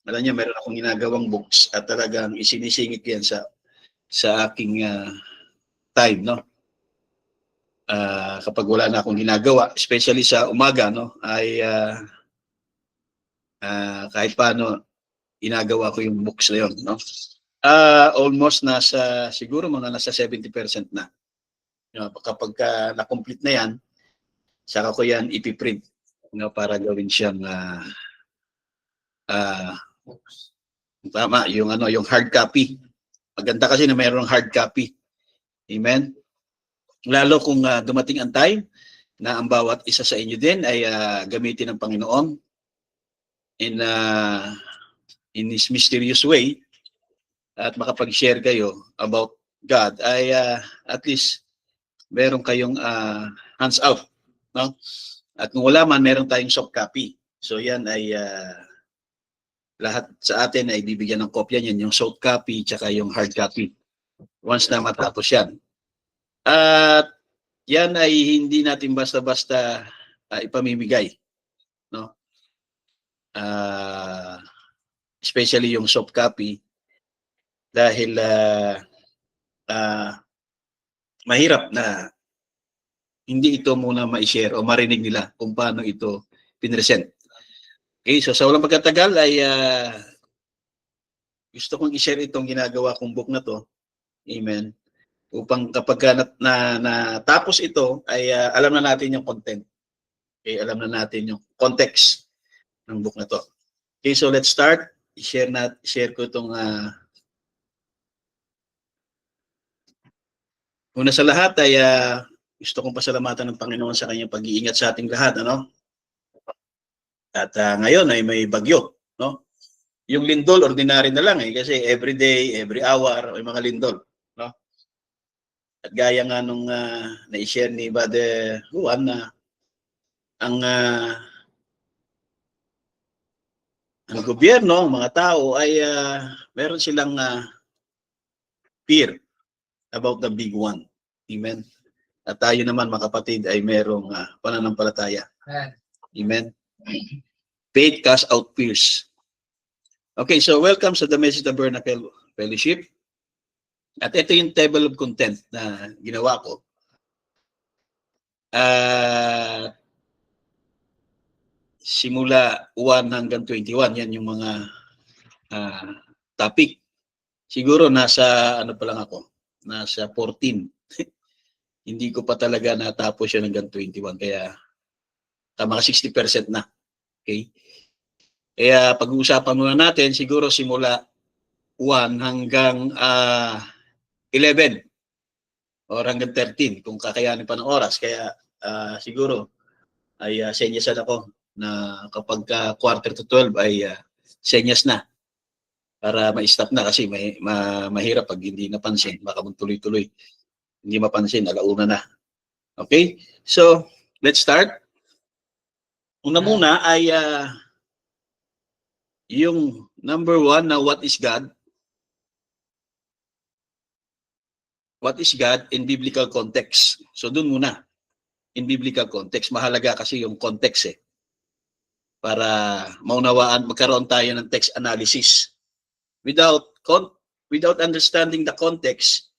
Alam niya, meron akong ginagawang books at talagang isinisingit yan sa aking time, no? Kapag wala na akong ginagawa, especially sa umaga, no, ay kahit paano ginagawa ko yung books na yun, no? Almost siguro nasa 70% na. You know, kapag na-complete na yan, saka ko yan ipiprint, no, para gawin siyang tama, yung hard copy. Maganda kasi na mayroong hard copy. Amen? Lalo kung dumating ang time na ang bawat isa sa inyo din ay gamitin ng Panginoon in His mysterious way at makapag-share kayo about God, ay at least meron kayong hands out, no? At kung wala man, meron tayong soft copy. So yan ay lahat sa atin ay bibigyan ng kopya niyan, yung soft copy tsaka yung hard copy once na matapos yan. At yan ay hindi natin basta-basta ipamimigay, no? Especially yung soft copy dahil mahirap na hindi ito muna ma-share o marinig nila kung paano ito pinresent. Okay, so sa walang pagkatagal ay gusto kong i-share itong ginagawa kong book na to. Amen. Upang kapag natapos ito ay alam na natin yung content. Okay, alam na natin yung context ng book na to. Okay, so let's start. Share ko itong una sa lahat ay gusto kong pasalamatan ng Panginoon sa kanyang pag-iingat sa ating lahat, ano? At ngayon ay may bagyo, no? Yung lindol ordinary na lang kasi every day, every hour may mga lindol, no? At gaya nga nung na-share ni Brother Juan na ang gobyerno, ang mga tao ay meron silang fear about the big one. Amen. At tayo naman mga kapatid ay merong pananampalataya. Amen. Faith casts out fears. Okay, so welcome sa The Message Tabernacle Fellowship. At ito yung table of content na ginawa ko. Simula 1 hanggang 21, yan yung mga topic. Siguro nasa pa lang ako, nasa 14. Hindi ko pa talaga natapos yun hanggang 21, kaya mga 60% na. Okay? Kaya pag-uusapan muna natin siguro simula 1 hanggang 11 or hanggang 13 kung kakayanin pa ng oras. Kaya siguro ay senyasan ako na kapag quarter to 12 ay senyas na para ma-stop na kasi mahirap pag hindi napansin. Baka magtuloy-tuloy. Hindi mapansin, alauna na. Okay? So, let's start. Una muna ay yung number 1 na what is God? What is God in biblical context? So, dun muna. In biblical context. Mahalaga kasi yung context para maunawaan, magkaroon tayo ng text analysis. Without understanding the context,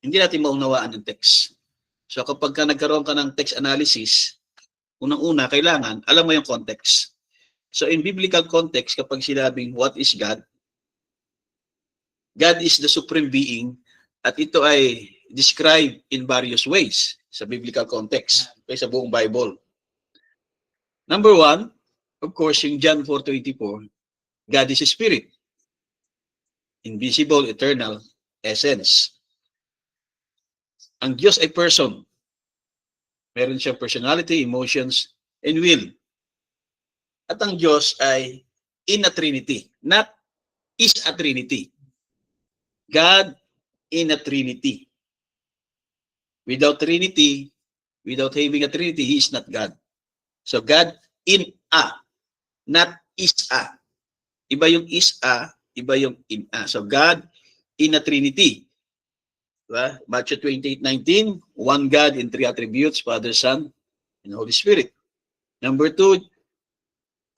hindi natin maunawaan yung text. So kapag nagkaroon ka ng text analysis, unang-una, kailangan alam mo yung context. So in biblical context, kapag sinabing what is God? God is the supreme being at ito ay described in various ways sa biblical context, sa buong Bible. Number 1, of course, yung John 4:24, God is a spirit. Invisible, eternal, essence. Ang Diyos ay person. Meron siyang personality, emotions, and will. At ang Diyos ay in a Trinity, not is a Trinity. God in a Trinity. Without Trinity, without having a Trinity, He is not God. So God in a, not is a. Iba yung is a, iba yung in a. So God in a Trinity. Diba? Matthew 28:19, one God in 3 attributes, Father, Son, and Holy Spirit. Number 2,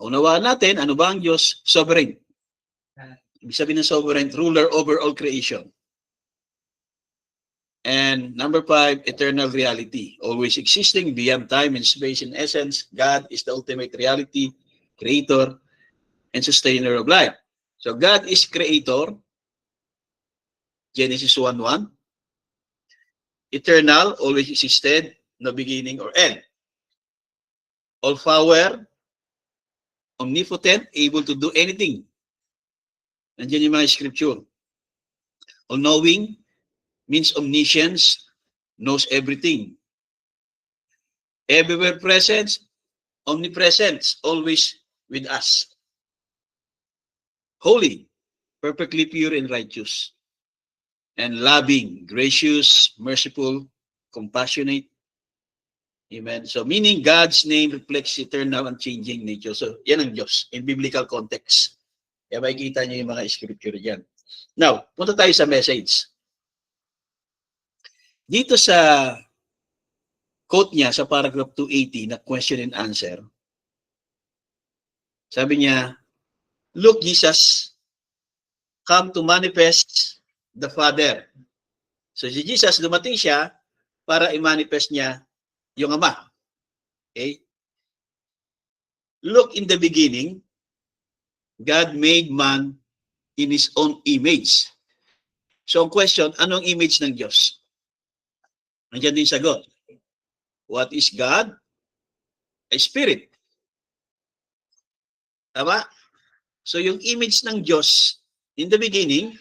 Unawaan natin, ano ba ang Diyos? Sovereign. Ibig sabihin ng sovereign, ruler over all creation. And number 5, eternal reality, always existing beyond time and space. In essence, God is the ultimate reality, creator, and sustainer of life. So God is creator, Genesis 1:1. Eternal, always existed, no beginning or end. All power, omnipotent, able to do anything. Nandiyan yung mga scripture. All-knowing means omniscience, knows everything. Everywhere present, omnipresent, always with us. Holy, perfectly pure and righteous. And loving, gracious, merciful, compassionate. Amen. So meaning God's name reflects eternal and changing nature. So yan ang Diyos in biblical context. Kaya makikita niyo yung mga scripture dyan. Now, punta tayo sa message. Dito sa quote niya sa paragraph 280 na question and answer, sabi niya, look, Jesus come to manifest the Father. So si Jesus, dumating siya para i-manifest niya yung Ama. Okay? Look, in the beginning, God made man in His own image. So ang question, anong image ng Diyos? Nandiyan din sagot. What is God? A spirit. Tama? So yung image ng Diyos in the beginning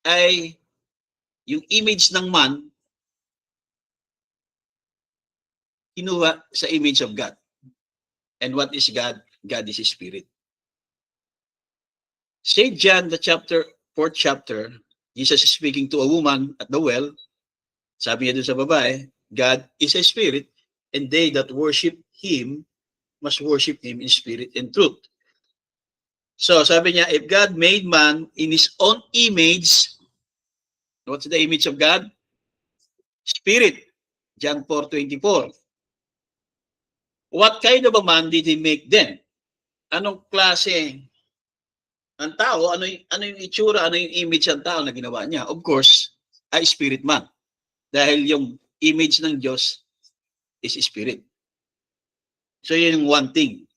ay yung image ng man kinuha sa image of God. And what is God? God is a spirit. St. John, the 4th chapter, Jesus is speaking to a woman at the well. Sabi niya dun sa babae, God is a spirit, and they that worship Him must worship Him in spirit and truth. So sabi niya, if God made man in His own image, what's the image of God? Spirit. John 4:24. What kind of a man did He make then? Anong klase ang tao? Ano yung itsura? Ano yung image ng tao na ginawa niya? Of course, ay spirit man. Dahil yung image ng Diyos is spirit. So yun yung one thing.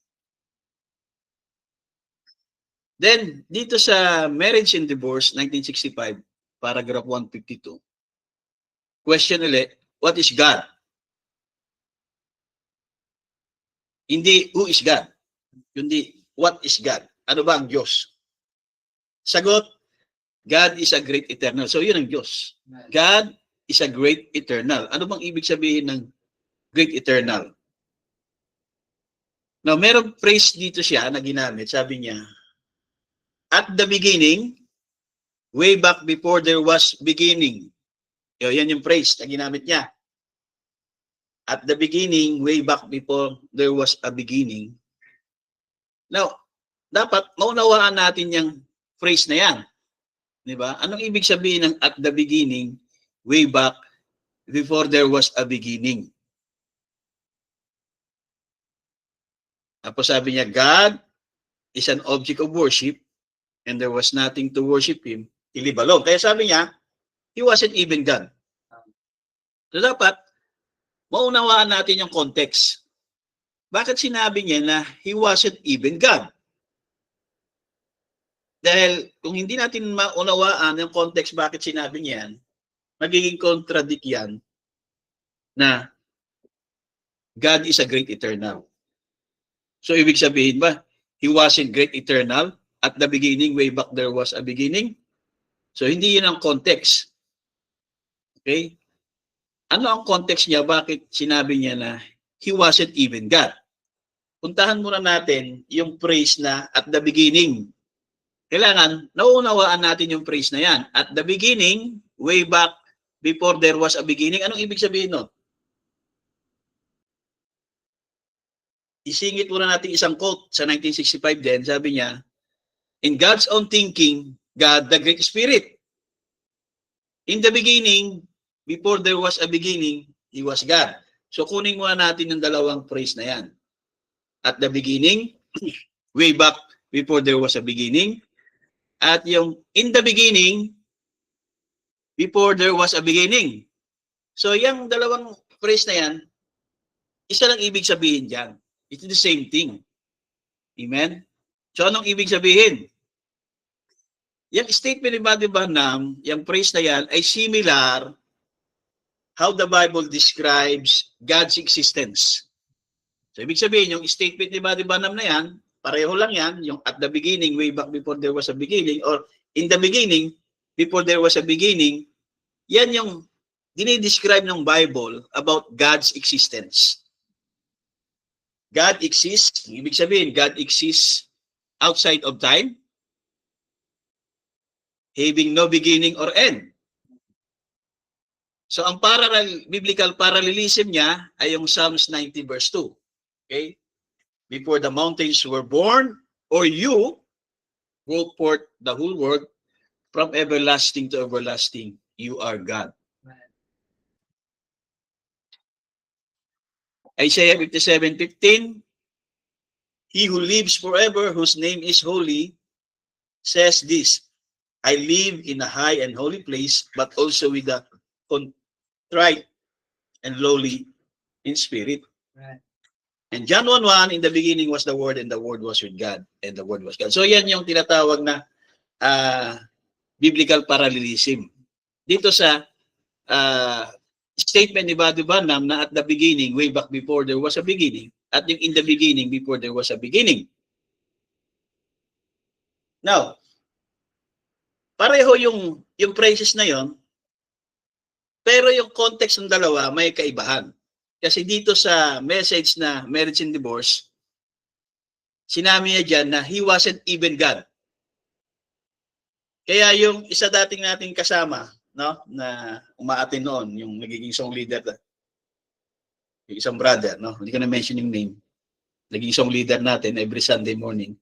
Then, dito sa Marriage and Divorce, 1965, paragraph 152, question ulit, what is God? Hindi, who is God? Kundi, what is God? Ano ba ang Diyos? Sagot, God is a great eternal. So yun ang Diyos. God is a great eternal. Ano bang ibig sabihin ng great eternal? Now, merong phrase dito siya na ginamit. Sabi niya, at the beginning, way back before there was beginning. Yan yung phrase na ginamit niya. At the beginning, way back before there was a beginning. Now, dapat maunawaan natin yung phrase na yan. Di ba? Anong ibig sabihin ng at the beginning, way back before there was a beginning? Tapos sabi niya, God is an object of worship and there was nothing to worship Him, ilibalog. Kaya sabi niya, He wasn't even God. So dapat, maunawaan natin yung context. Bakit sinabi niya na He wasn't even God? Dahil kung hindi natin maunawaan yung context bakit sinabi niya yan, magiging contradict yan na God is a great eternal. So ibig sabihin ba, He wasn't great eternal? At the beginning, way back there was a beginning? So hindi yun ang context. Okay? Ano ang context niya? Bakit sinabi niya na He wasn't even God? Puntahan muna natin yung phrase na at the beginning. Kailangan, nauunawaan natin yung phrase na yan. At the beginning, way back before there was a beginning. Anong ibig sabihin nun? Isingit muna natin isang quote sa 1965 din. Sabi niya, in God's own thinking, God, the Great Spirit. In the beginning, before there was a beginning, He was God. So kunin muna natin yung dalawang phrase na yan. at the beginning, way back before there was a beginning, at yung in the beginning, before there was a beginning. So yung dalawang phrase na yan, isa lang ibig sabihin dyan. It's the same thing. Amen? So anong ibig sabihin? Yung statement ni Brother Branham, yung phrase na yan ay similar how the Bible describes God's existence. So ibig sabihin, yung statement ni Brother Branham na yan, pareho lang yan, yung at the beginning, way back before there was a beginning, or in the beginning, before there was a beginning, yan yung dinidescribe ng Bible about God's existence. God exists, ibig sabihin, God exists outside of time, having no beginning or end. So ang biblical parallelism niya ay yung Psalms 90 verse 2. Okay? Before the mountains were born, or you brought forth the whole world, from everlasting to everlasting, you are God. Isaiah 57:15, he who lives forever, whose name is holy, says this, I live in a high and holy place, but also with a contrite and lowly in spirit. Right. And John 1:1, in the beginning was the Word, and the Word was with God, and the Word was God. So yan yung tinatawag na biblical parallelism. Dito sa statement ni Brother Branham na at the beginning, way back before there was a beginning, at yung in the beginning, before there was a beginning. Now, pareho yung phrases na yon, pero yung context ng dalawa may kaibahan. Kasi dito sa message na Marriage and Divorce, sinabi niya dyan na he wasn't even God. Kaya yung isa dating nating kasama, no, na umaatin noon, yung nagiging song leader, yung isang brother, no, hindi ko na mention yung name, naging song leader natin every Sunday morning,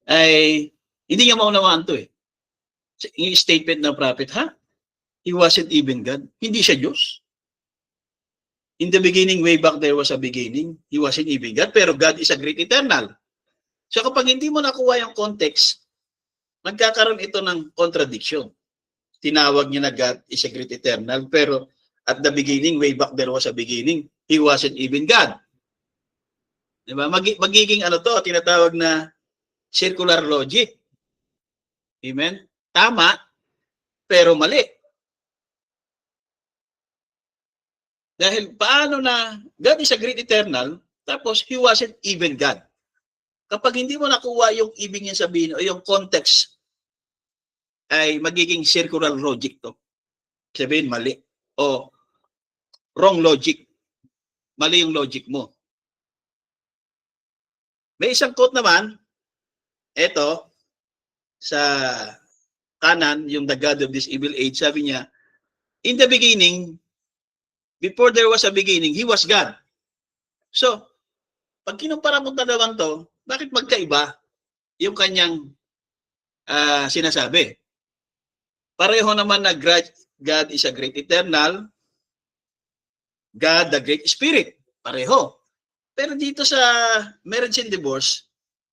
ay hindi niya maunawaan to eh. Yung statement ng prophet, he wasn't even God. Hindi siya Diyos. In the beginning, way back there was a beginning. He wasn't even God, pero God is a great eternal. So kapag hindi mo nakuha yung context, magkakaroon ito ng contradiction. Tinawag niya na God is a great eternal, pero at the beginning, way back there was a beginning, he wasn't even God. Diba? Magiging ano to, tinatawag na circular logic. Amen? Tama, pero mali. Dahil paano na God is a great eternal, tapos he wasn't even God. Kapag hindi mo nakuha yung ibig niya sabihin o yung context, ay magiging circular logic to. Sabihin, mali. O wrong logic. Mali yung logic mo. May isang quote naman, eto, sa kanan, yung the God of this evil age, sabi niya, in the beginning, before there was a beginning, he was God. So, pag kinumpara mo dalawang to, bakit magkaiba yung kanyang sinasabi? Pareho naman na God is a great eternal, God the great spirit. Pareho. Pero dito sa Marriage and Divorce,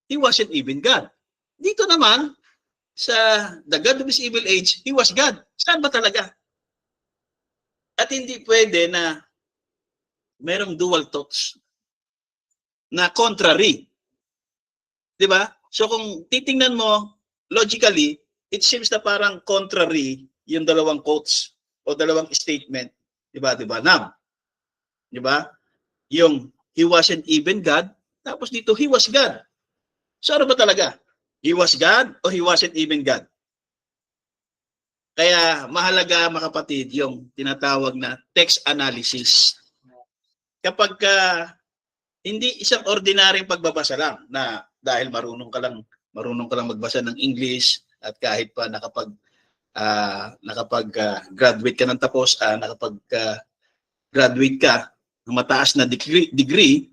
he wasn't even God. Dito naman, sa the God of this evil age, he was God. Saan ba talaga? At hindi pwede na merong dual thoughts na contrary. Diba? So kung titingnan mo logically, it seems na parang contrary yung dalawang quotes o dalawang statement. Diba? Diba? Now, diba? Yung he wasn't even God, tapos dito he was God. So ano ba talaga? He was God o he wasn't even God? Kaya mahalaga mga kapatid yung tinatawag na text analysis. Kapag hindi isang ordinaryong pagbabasa lang na dahil marunong ka lang magbasa ng English at kahit pa nakapag-graduate ka ng tapos, nakapag-graduate ka ng mataas na degree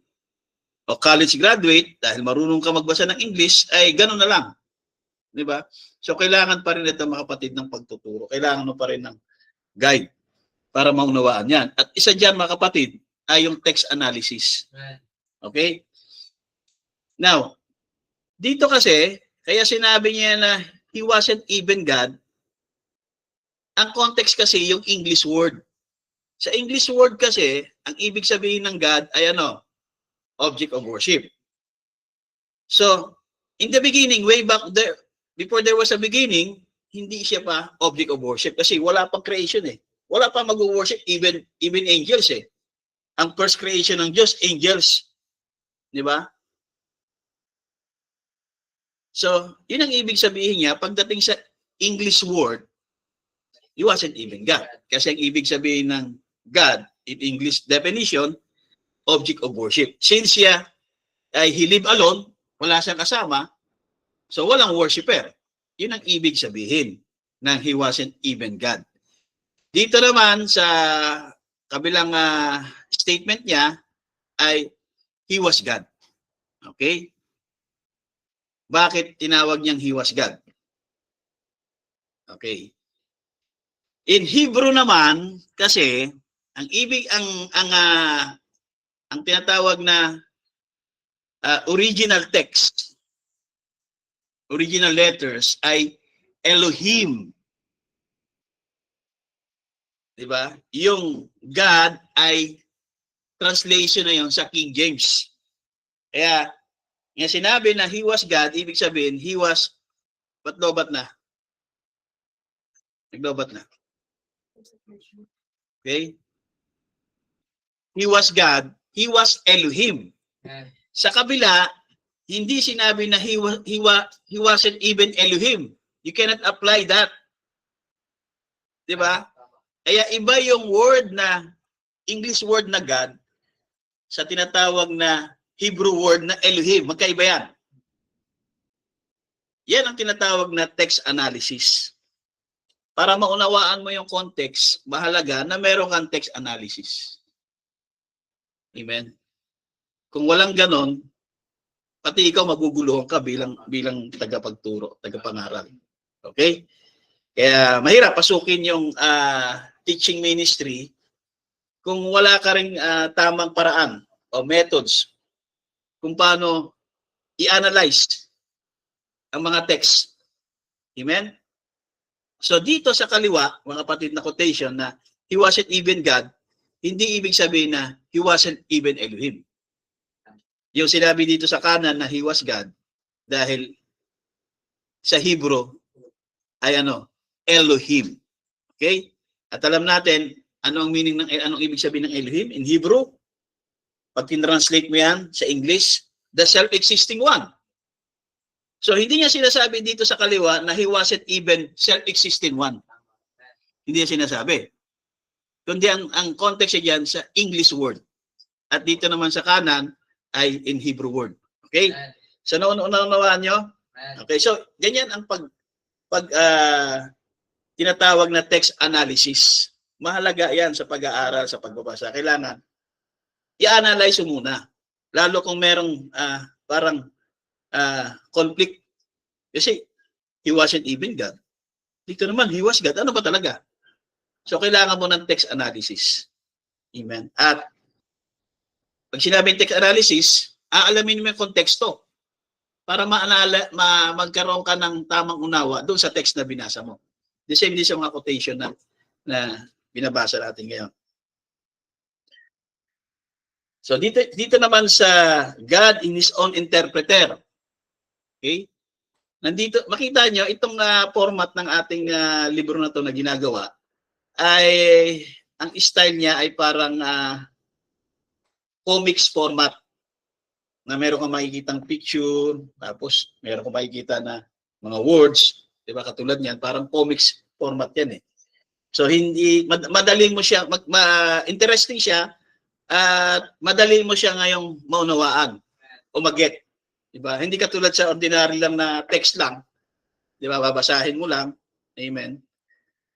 o college graduate dahil marunong ka magbasa ng English, ay gano'n na lang. Di ba? So kailangan pa rin ito mga kapatid ng pagtuturo. Kailangan mo pa rin ng guide para maunawaan yan. At isa dyan mga kapatid ay yung text analysis. Okay? Now, dito kasi, kaya sinabi niya na he wasn't even God, ang context kasi yung English word. Sa English word kasi, ang ibig sabihin ng God ay ano? Object of worship. So, in the beginning, way back there, before there was a beginning, hindi siya pa object of worship kasi wala pang creation eh. Wala pa mag-worship even angels eh. Ang first creation ng Diyos, angels. Di ba? So, yun ang ibig sabihin niya pagdating sa English word, he wasn't even God. Kasi ang ibig sabihin ng God in English definition, object of worship. Since siya ay he live alone, wala siyang kasama, so walang worshiper. Yun ang ibig sabihin ng he wasn't even God. Dito naman sa kabilang statement niya ay he was God. Okay? Bakit tinawag niyang he was God? Okay. In Hebrew naman kasi ang tinatawag na original text, original letters ay Elohim. 'Di ba? Yung God ay translation na 'yon sa King James. Kaya nga sinabi na he was God, ibig sabihin he was lobat na. Naglobat na. Okay? He was God, he was Elohim. Sa kabila, hindi sinabi na he wasn't even Elohim. You cannot apply that. 'Di ba? Kaya iba yung word na English word na God sa tinatawag na Hebrew word na Elohim. Magkaiba yan. Yan ang tinatawag na text analysis. Para maunawaan mo yung context, mahalaga na meron kang text analysis. Amen. Kung walang ganon, pati ikaw maguguluhan ka bilang tagapagturo, tagapangaral. Okay? Kaya mahirap pasukin yung teaching ministry kung wala ka ring tamang paraan o methods kung paano i-analyze ang mga text. Amen? So dito sa kaliwa, mga kapatid na quotation na he wasn't even God, hindi ibig sabihin na he wasn't even Elohim. Yung sinabi dito sa kanan na he was God dahil sa Hebrew ay Elohim. Okay? At alam natin anong ibig sabihin ng Elohim in Hebrew? Pag tinranslate mo yan sa English, the self-existing one. So hindi niya sinasabi dito sa kaliwa na he wasn't even self-existing one. Hindi niya sinasabi. Kundi ang context niya sa English word. At dito naman sa kanan ay in Hebrew word. Okay? So naunawaan nyo? Okay, so ganyan ang tinatawag na text analysis. Mahalaga yan sa pag-aaral, sa pagbabasa. Kailangan i-analyze mo muna. Lalo kung merong parang conflict. Kasi he wasn't even God. Dito naman, he was God. Ano ba talaga? So kailangan mo ng text analysis. Amen. At pag sinabing text analysis, aalamin mo yung konteksto para magkaroon ka ng tamang unawa doon sa text na binasa mo. The same din sa mga quotation na binabasa natin ngayon. So dito naman sa God in His own interpreter. Okay? Nandito, makita nyo, itong format ng ating libro na to na ginagawa ay ang style niya ay parang comics format na meron kang makikitang picture, tapos meron kang makikita na mga words, di ba? Katulad niyan, parang comics format yan eh. So hindi madali mo siya interesting siya at madali mo siya ngayong maunawaan o mag-get. Di ba? Hindi katulad sa ordinary lang na text lang. Di ba? Babasahin mo lang. Amen.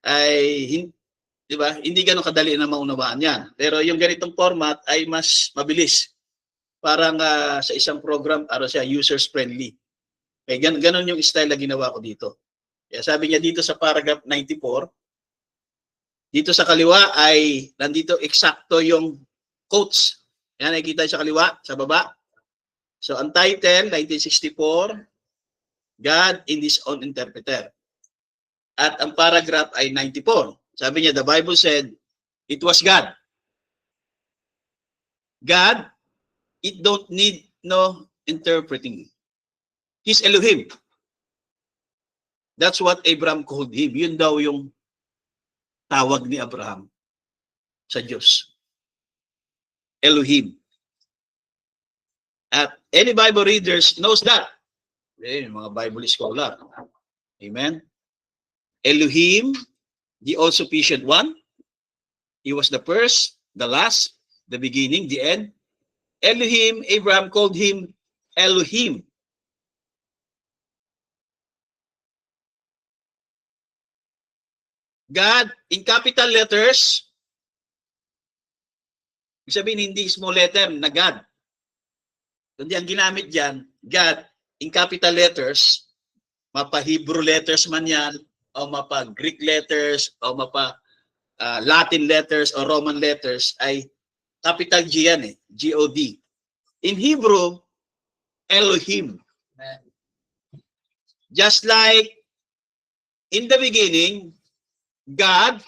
Ay di ba? Hindi ganoon kadali na maunawaan 'yan. Pero yung ganitong format ay mas mabilis. Parang sa isang program, siya users friendly. Kaya ganon yung style na ginawa ko dito. Kaya sabi niya dito sa paragraph 94, dito sa kaliwa ay nandito eksakto yung quotes. Yan nakikita sa kaliwa, sa baba. So, ang title, 1964, God in His Own Interpreter. At ang paragraph ay 94. Sabi niya, the Bible said, it was God. God, it don't need no interpreting. He's Elohim. That's what Abraham called him. Yun daw yung tawag ni Abraham sa Diyos. Elohim. At any Bible readers knows that. Mga Bible scholar. Amen. Elohim, the all-sufficient one. He was the first, the last, the beginning, the end. Elohim, Abraham called him Elohim. God, in capital letters, ibig sabihin hindi small letter na God. Kundi ang ginamit dyan, God, in capital letters, mapa Hebrew letters man yan, o mapa Greek letters, o mapa Latin letters, o Roman letters, ay capital G yan eh, G-O-D. In Hebrew, Elohim. Just like in the beginning, God,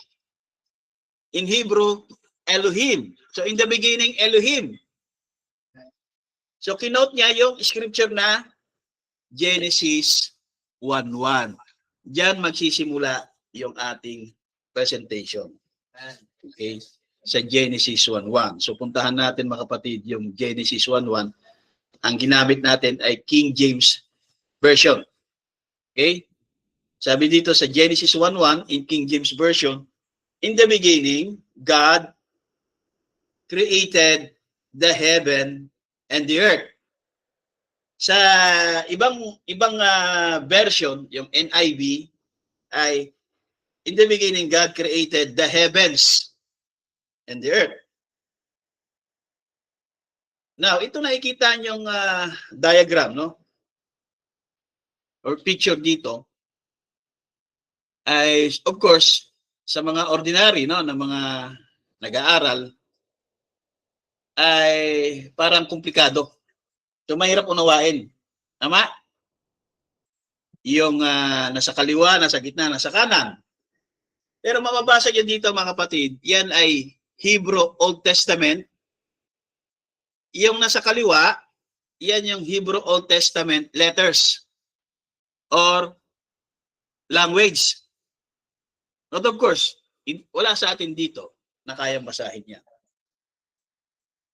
in Hebrew, Elohim. So in the beginning, Elohim. So kinote niya yung scripture na Genesis 1:1. Diyan magsisimula yung ating presentation. Okay? Sa Genesis 1:1. So puntahan natin mga kapatid yung Genesis 1:1. Ang ginamit natin ay King James Version. Okay? Sabi dito sa Genesis 1:1 in King James Version, in the beginning, God created the heaven and the earth. Sa ibang version, yung NIV, ay in the beginning, God created the heavens and the earth. Now, ito nakikita niyong diagram, no? Or picture dito, ay, of course, sa mga ordinary, no, na mga nag-aaral, ay parang komplikado. So, mahirap unawain. Tama? Yung nasa kaliwa, nasa gitna, nasa kanan. Pero mababasa nyo dito mga kapatid, yan ay Hebrew Old Testament. Yung nasa kaliwa, yan yung Hebrew Old Testament letters or language. But of course, wala sa atin dito na kayang basahin niya.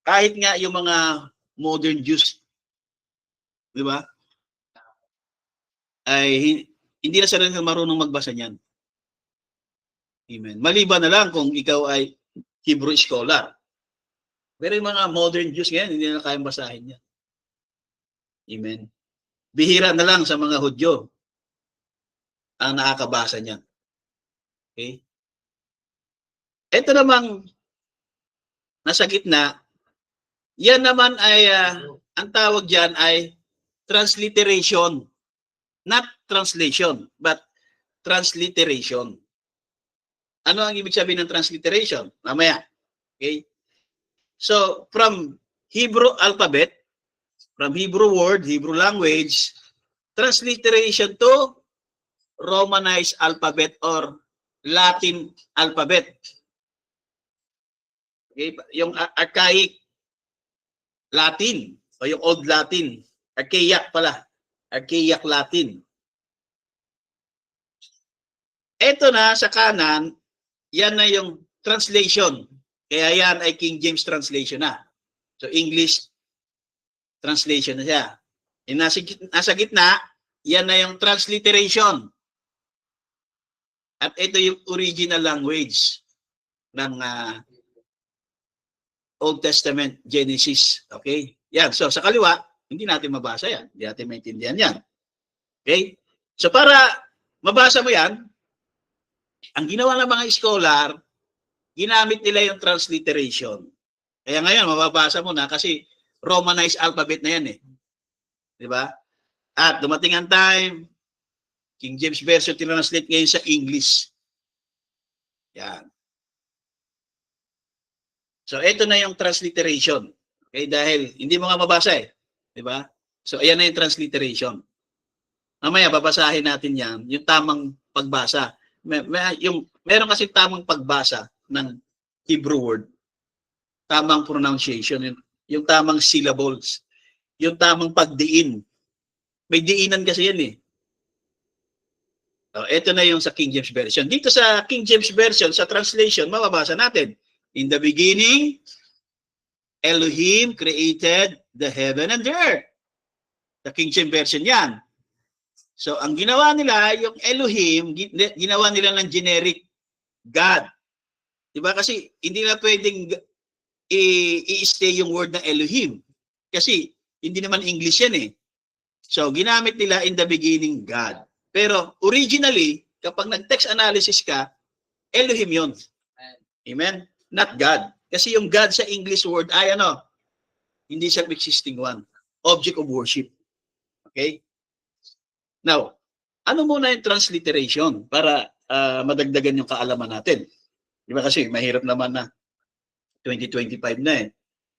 Kahit nga yung mga modern Jews, di ba? Ay hindi na sila marunong magbasa niyan. Amen. Maliban na lang kung ikaw ay Hebrew scholar. Pero yung mga modern Jews ngayon, hindi na kayang basahin yan. Amen. Bihira na lang sa mga Hudyo ang nakakabasa niyan. Okay? Ito namang nasa gitna, yan naman ay, ang tawag dyan ay transliteration. Not translation, but transliteration. Ano ang ibig sabihin ng transliteration? Mamaya. Okay? So, from Hebrew alphabet, from Hebrew word, Hebrew language, transliteration to Romanized alphabet or Latin alphabet. Okay? Yung archaic Latin o yung Old Latin. Archaic pala. Archaic Latin. Ito na sa kanan, yan na yung translation. Kaya yan ay King James translation na. So English translation na siya. E nasa gitna, yan na yung transliteration. At ito yung original language ng Old Testament, Genesis. Okay? Yan. So sa kaliwa, hindi natin mabasa yan. Hindi natin maintindihan yan. Okay? So para mabasa mo yan, ang ginawa ng mga scholar, ginamit nila yung transliteration. Kaya ngayon, mababasa mo na kasi Romanized alphabet na yan eh. Di ba? At dumating ang time, King James Version tinranslate ngayon sa English. Yan. So, ito na yung transliteration. Okay? Dahil hindi mo nga mabasa eh. Di ba? So, ayan na yung transliteration. Mamaya, babasahin natin yan, yung tamang pagbasa. Meron kasi tamang pagbasa ng Hebrew word, tamang pronunciation, yung tamang syllables, yung tamang pagdiin. May diinan kasi yan eh. So, ito na yung sa King James Version. Dito sa King James Version, sa translation, mababasa natin, in the beginning, Elohim created the heaven and the earth. Sa King James Version yan. So, ang ginawa nila, yung Elohim, ginawa nila ng generic God. Diba? Kasi hindi na pwedeng i-stay yung word ng Elohim. Kasi hindi naman English yan eh. So, ginamit nila in the beginning God. Pero originally, kapag nag-text analysis ka, Elohim yun. Amen? Not God. Kasi yung God sa English word ay ano, hindi siya existing one. Object of worship. Okay? Now, ano muna yung transliteration para madagdagan yung kaalaman natin? Di ba kasi mahirap naman na 2025 na eh.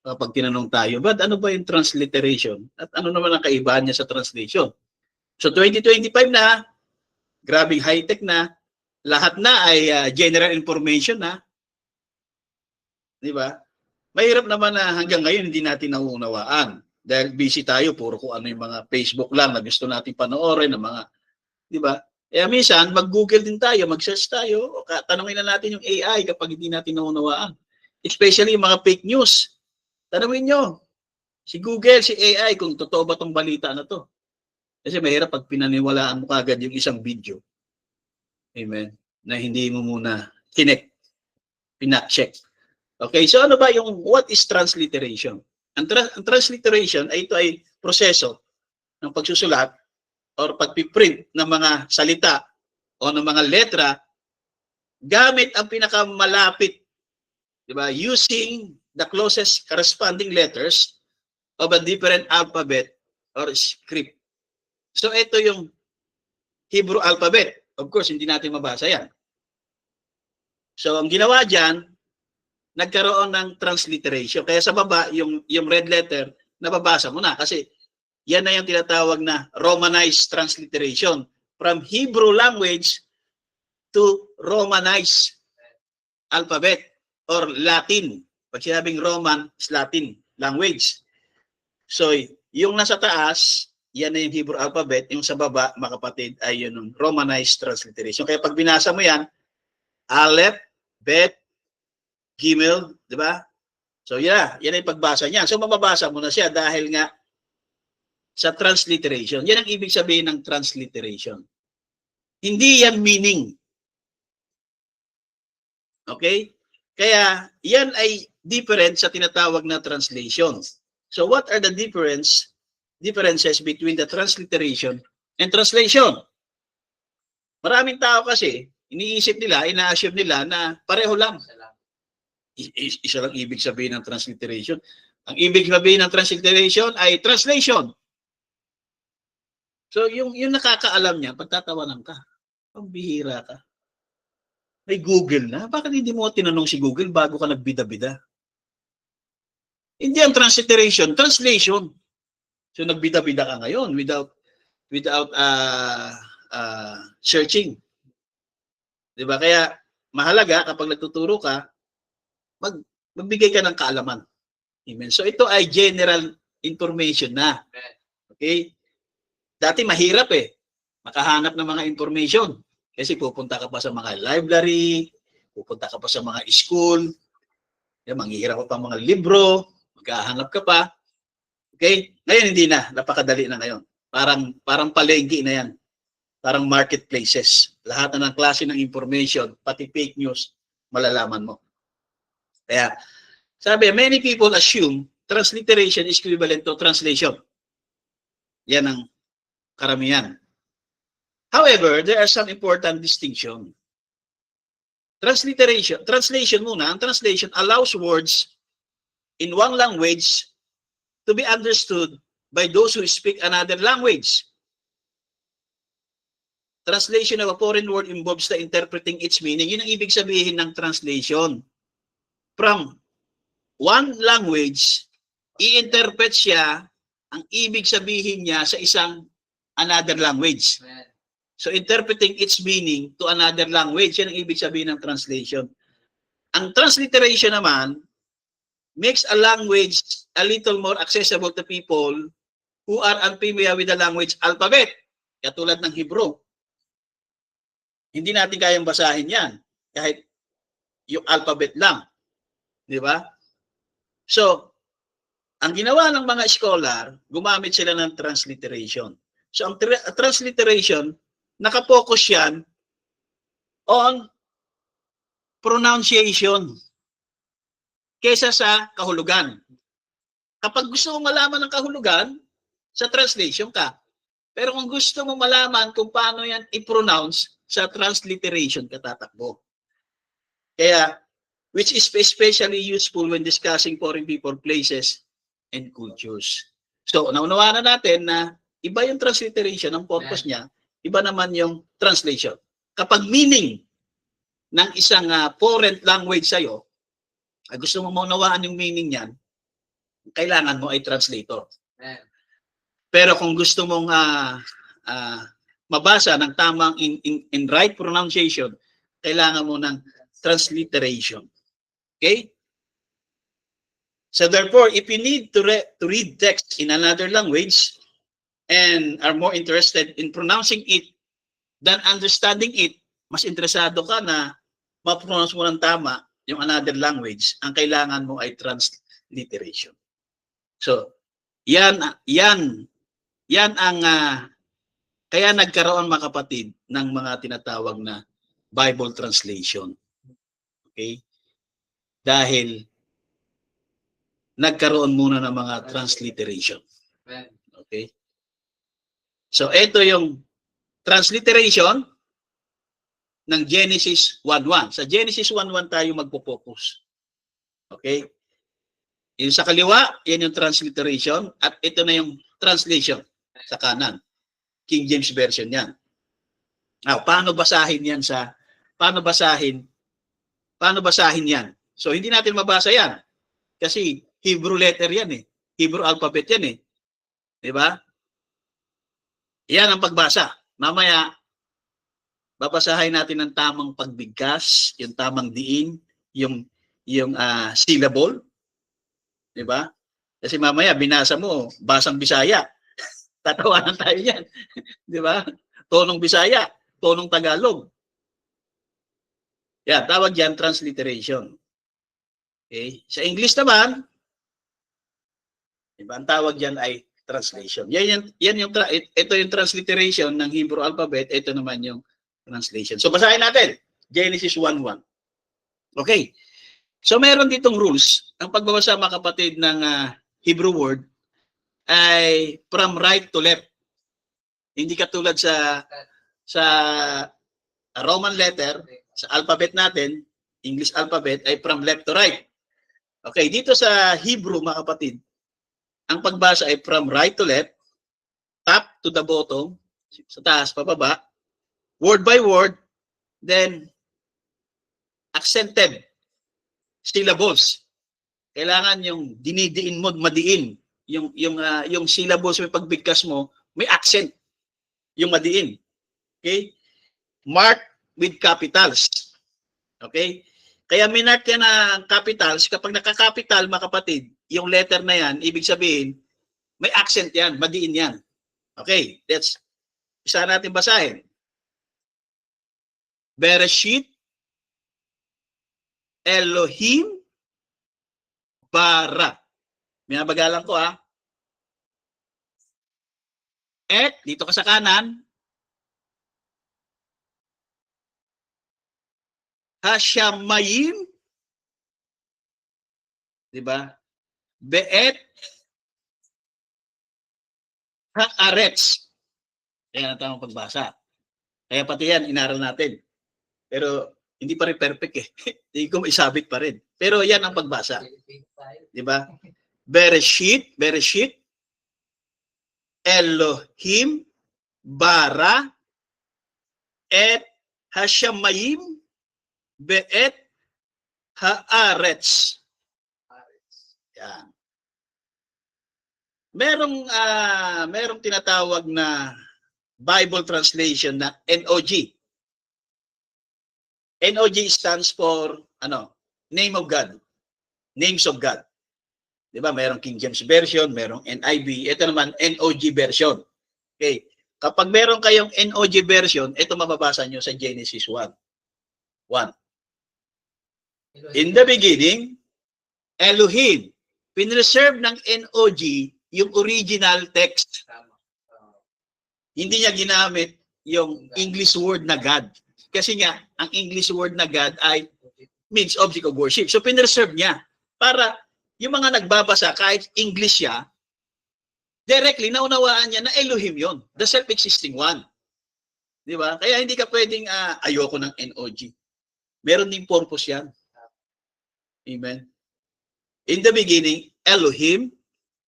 Kapag tinanong tayo, but ano ba yung transliteration? At ano naman ang kaibahan niya sa translation? So 2025 na, grabing high-tech na, lahat na ay general information na. Di ba? Mahirap naman na hanggang ngayon hindi natin nauunawaan. Dahil busy tayo, puro kung ano yung mga Facebook lang na gusto natin panoorin, ng mga, di ba? Kaya minsan, mag-Google din tayo, mag-search tayo, tanongin na natin yung AI kapag hindi natin nauunawaan. Especially yung mga fake news. Tanongin nyo, si Google, si AI, kung totoo ba tong balita na to. Kasi mahirap pag pinaniwalaan mo kagad yung isang video. Amen. Na hindi mo muna pinak-check. Okay, so ano ba yung what is transliteration? Ang transliteration ay ito ay proseso ng pagsusulat or pagpiprint ng mga salita o ng mga letra gamit ang pinakamalapit, di ba? Using the closest corresponding letters of a different alphabet or script. So ito yung Hebrew alphabet. Of course, hindi natin mabasa yan. So ang ginawa dyan, nagkaroon ng transliteration. Kaya sa baba, yung red letter, nababasa mo na. Kasi yan na yung tinatawag na Romanized transliteration. From Hebrew language to Romanized alphabet or Latin. Pag sinabing Roman, is Latin language. So, yung nasa taas, yan na yung Hebrew alphabet. Yung sa baba, mga kapatid, ay yun yung Romanized transliteration. Kaya pag binasa mo yan, Aleph, Bet, Gimel, di ba? So, yan ay pagbasa niya. So, mababasa mo na siya dahil nga sa transliteration. Yan ang ibig sabihin ng transliteration. Hindi yan meaning. Okay? Kaya, yan ay different sa tinatawag na translation. So, what are the differences between the transliteration and translation? Maraming tao kasi, iniisip nila, ina-assume nila na pareho lang. Isa lang ibig sabihin ng transliteration. Ang ibig sabihin ng transliteration ay translation. So, yung nakakaalam niya, pagtatawanan ka, pambihira ka. May Google na. Bakit hindi mo tinanong si Google bago ka nagbida-bida? Hindi ang transliteration, translation. So, nagbida-bida ka ngayon without searching. Diba? Kaya, mahalaga kapag nagtuturo ka, magbigay ka ng kaalaman. Amen. So, ito ay general information na. Okay? Dati mahirap eh. Makahanap ng mga information. Kasi pupunta ka pa sa mga library, pupunta ka pa sa mga school, manghihirap ka pa mga libro, maghahanap ka pa. Okay? Ngayon hindi na. Napakadali na ngayon. Parang palengke na yan. Parang marketplaces. Lahat na ng klase ng information, pati fake news, malalaman mo. Kaya, sabi, many people assume transliteration is equivalent to translation. Yan ang karamihan. However, there are some important distinction. Translation muna, ang translation allows words in one language to be understood by those who speak another language. Translation of a foreign word involves the interpreting its meaning. Yun ang ibig sabihin ng translation. From one language, i-interpret siya ang ibig sabihin niya sa isang another language. So interpreting its meaning to another language, yan ang ibig sabihin ng translation. Ang transliteration naman makes a language a little more accessible to people who are unfamiliar with the language alphabet. Katulad ng Hebrew. Hindi natin kayang basahin yan kahit yung alphabet lang. Di ba? So, ang ginawa ng mga scholar, gumamit sila ng transliteration. So, ang transliteration, nakapokus yan on pronunciation kesa sa kahulugan. Kapag gusto mo malaman ng kahulugan, sa translation ka. Pero kung gusto mo malaman kung paano yan i-pronounce, sa transliteration ka tatakbo. Kaya, which is especially useful when discussing foreign people, places, and cultures. So, naunawaan na natin na iba yung transliteration, ang purpose niya, iba naman yung translation. Kapag meaning ng isang foreign language sa'yo, gusto mo maunawaan yung meaning niyan, kailangan mo ay translator. Pero kung gusto mong mabasa ng tamang in right pronunciation, kailangan mo ng transliteration. Okay? So therefore, if you need to read text in another language and are more interested in pronouncing it than understanding it, mas interesado ka na ma-pronounce mo ng tama yung another language, ang kailangan mo ay transliteration. So, yan ang kaya nagkaroon, mga kapatid, ng mga tinatawag na Bible translation. Okay? Dahil nagkaroon muna ng mga transliteration. Okay? So, ito yung transliteration ng Genesis 1:1. Sa Genesis 1:1 tayo magpo-focus. Okay? Yung sa kaliwa, yan yung transliteration, at ito na yung translation sa kanan. King James Version yan. Now, paano basahin yan? So, hindi natin mabasa yan. Kasi Hebrew letter yan eh. Hebrew alphabet yan eh. Diba? Yan ang pagbasa. Mamaya, babasahin natin ng tamang pagbigkas, yung tamang diin, yung syllable. Diba? Kasi mamaya, binasa mo, basang Bisaya. Tatawanan tayo yan. Diba? Tonong Bisaya, tonong Tagalog. Yan, tawag yan transliteration. Okay? Sa English naman, diba, ang tawag yan ay translation. Ito yung transliteration ng Hebrew alphabet, ito naman yung translation. So basahin natin, Genesis 1:1. Okay. So meron ditong rules. Ang pagbabasa, mga kapatid, ng Hebrew word ay from right to left. Hindi katulad sa Roman letter, sa alphabet natin, English alphabet, ay from left to right. Okay, dito sa Hebrew, mga kapatid, ang pagbasa ay from right to left, top to the bottom, sa taas, pababa, word by word, then accented syllables. Kailangan yung dinidiin mo, madiin. Yung syllables, may pagbigkas mo, may accent. Yung madiin. Okay? Mark with capitals. Okay? Kaya minark yan ng capitals. Kapag naka-capital, mga kapatid, yung letter na yan, ibig sabihin, may accent yan, madiin yan. Okay? Isa natin basahin. Bereshit Elohim bara. Minabagalan ko dito ka sa kanan, Hashamayim, di ba? Beet Haaretz. Yan ang tamang pagbasa. Kaya pati yan, inaral natin. Pero hindi pa rin perfect eh. Hindi ko maisabit pa rin. Pero yan ang pagbasa. Di ba? Bereshit, Elohim, bara, et Hashamayim, beet Haaretz. Yan. merong tinatawag na Bible translation na NOG. NOG stands for name of God. Names of God. 'Di ba? Merong King James version, merong NIV. Ito naman NOG version. Okay. Kapag meron kayong NOG version, ito mababasa nyo sa Genesis 1. In the beginning, Elohim. Pinreserve ng NOG yung original text. Hindi niya ginamit yung English word na God. Kasi nga, ang English word na God ay means object of worship. So, pinreserve niya para yung mga nagbabasa, kahit English siya, directly naunawaan niya na Elohim yon, the self-existing one. Di ba? Kaya hindi ka pwedeng ayoko ng NOG. Meron ding purpose yan. Amen. In the beginning, Elohim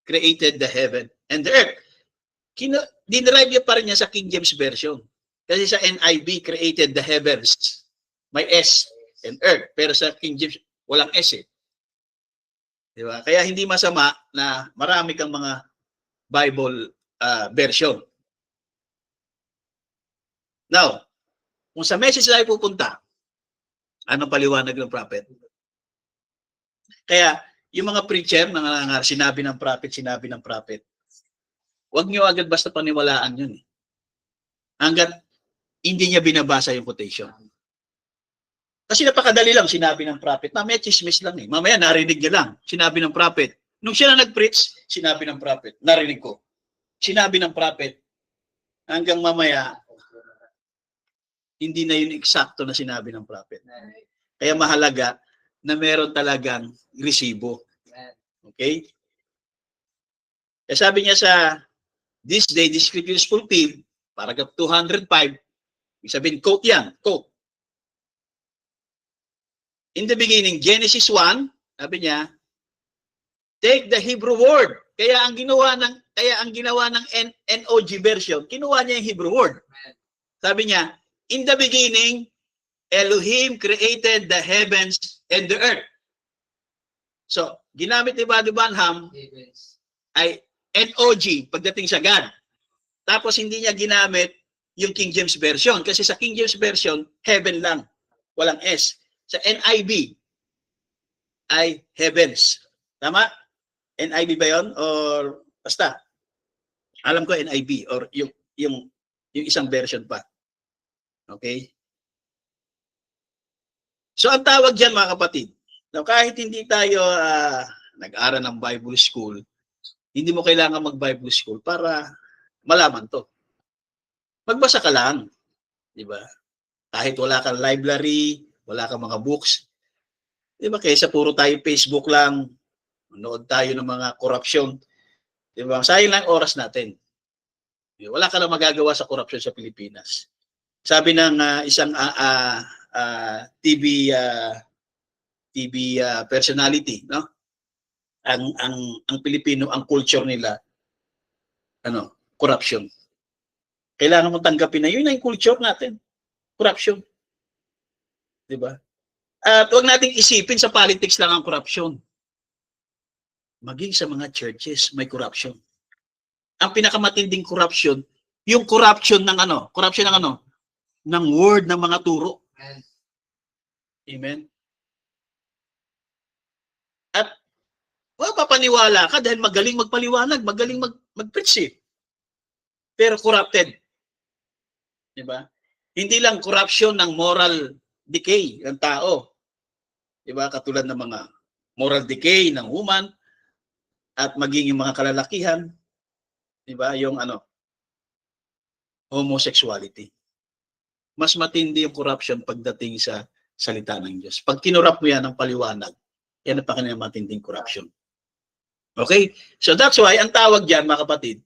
created the heaven and the earth. Dinerive niya pa rin niya sa King James Version. Kasi sa NIV, created the heavens. May S and earth. Pero sa King James, walang S eh. Diba? Kaya hindi masama na marami kang mga Bible version. Now, kung sa message tayo pupunta, anong paliwanag ng prophet? Kaya, yung mga preacher na sinabi ng prophet, huwag nyo agad basta paniwalaan yun. Hanggat hindi niya binabasa yung quotation. Kasi napakadali lang, sinabi ng prophet. Mamaya chismis lang eh. Mamaya narinig niya lang, sinabi ng prophet. Nung siya na nag-preach, sinabi ng prophet. Narinig ko. Sinabi ng prophet. Hanggang mamaya, hindi na yun eksakto na sinabi ng prophet. Kaya mahalaga na meron talagang resibo. Okay? Kaya sabi niya sa this day, this scripture is fulfilled, paragraph 205, ibig sabihin, quote yan, quote. In the beginning, Genesis 1, sabi niya, take the Hebrew word. Kaya ang ginawa ng NOG version, kinuha niya yung Hebrew word. Sabi niya, in the beginning, Elohim created the heavens and the earth. So, ginamit ni Brother Branham ay NOG pagdating sa God. Tapos hindi niya ginamit yung King James Version. Kasi sa King James Version, heaven lang. Walang S. Sa NIV ay heavens. Tama? NIV ba yun? Or basta. Alam ko NIV or yung isang version pa. Okay? So ang tawag dyan mga kapatid, kahit hindi tayo nag-aral ng Bible school, hindi mo kailangan mag-Bible school para malaman to. Magbasa ka lang. Di ba? Kahit wala kang library, wala kang mga books. Di ba? Kaysa puro tayo Facebook lang, manood tayo ng mga corruption. Di ba? Sayang lang oras natin. Wala ka na magagawa sa corruption sa Pilipinas. Sabi ng isang TV personality, no? Ang Pilipino, ang culture nila, corruption. Kailangan mo tanggapin na yun na yung culture natin. Corruption. Di ba? At huwag nating isipin sa politics lang ang corruption. Maging sa mga churches, may corruption. Ang pinakamatinding corruption, yung corruption ng ng word ng mga turo. Amen. At papaniwala ka dahil magaling magpaliwanag, magaling mag-preach eh. Pero corrupted. Diba? Hindi lang corruption ng moral decay ng tao. Diba? Katulad ng mga moral decay ng human at maging yung mga kalalakihan. Diba? Yung homosexuality. Mas matindi yung corruption pagdating sa salita ng Diyos. Pag kinurap mo yan ng paliwanag, yan ang matinding corruption. Okay? So that's why, ang tawag dyan, mga kapatid,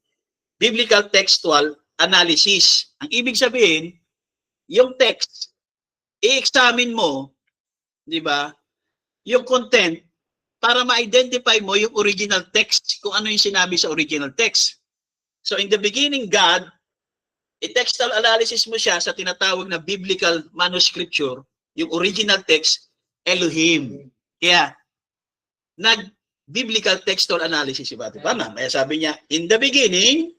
biblical textual analysis. Ang ibig sabihin, yung text, i-examine mo, di ba, yung content, para ma-identify mo yung original text, kung ano yung sinabi sa original text. So in the beginning, God, i-textual analysis mo siya sa tinatawag na biblical manuscripture, yung original text, Elohim. Kaya, biblical textual analysis, iba, diba? Kaya sabi niya, in the beginning,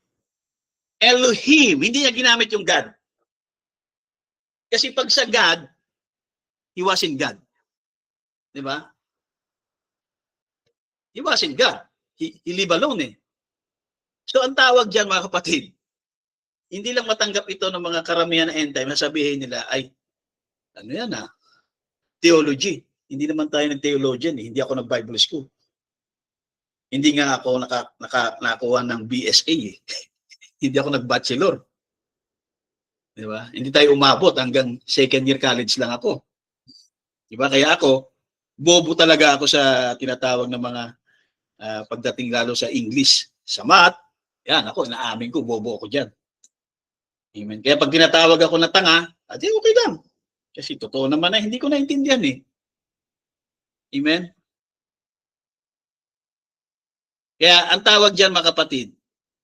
Elohim, hindi niya ginamit yung God. Kasi pag sa God, he wasn't God. Diba? He wasn't God. He live alone eh. So ang tawag dyan mga kapatid, hindi lang matanggap ito ng mga karamihan na end time, sabihin nila ay, ano yan theology. Hindi naman tayo ng theologian eh. Hindi ako nag-Bible school. Hindi nga ako nakakuha ng BSA eh. Hindi ako nag-bachelor. Di ba? Hindi tayo umabot hanggang second year college lang ako. Di ba? Kaya ako, bobo talaga ako sa tinatawag ng mga pagdating lalo sa English. Sa math, yan ako, naamin ko, bobo ako dyan. Amen. Kaya pag tinatawag ako na tanga, adi okay lang. Kasi totoo naman na hindi ko naintindihan eh. Amen? Kaya ang tawag dyan mga kapatid,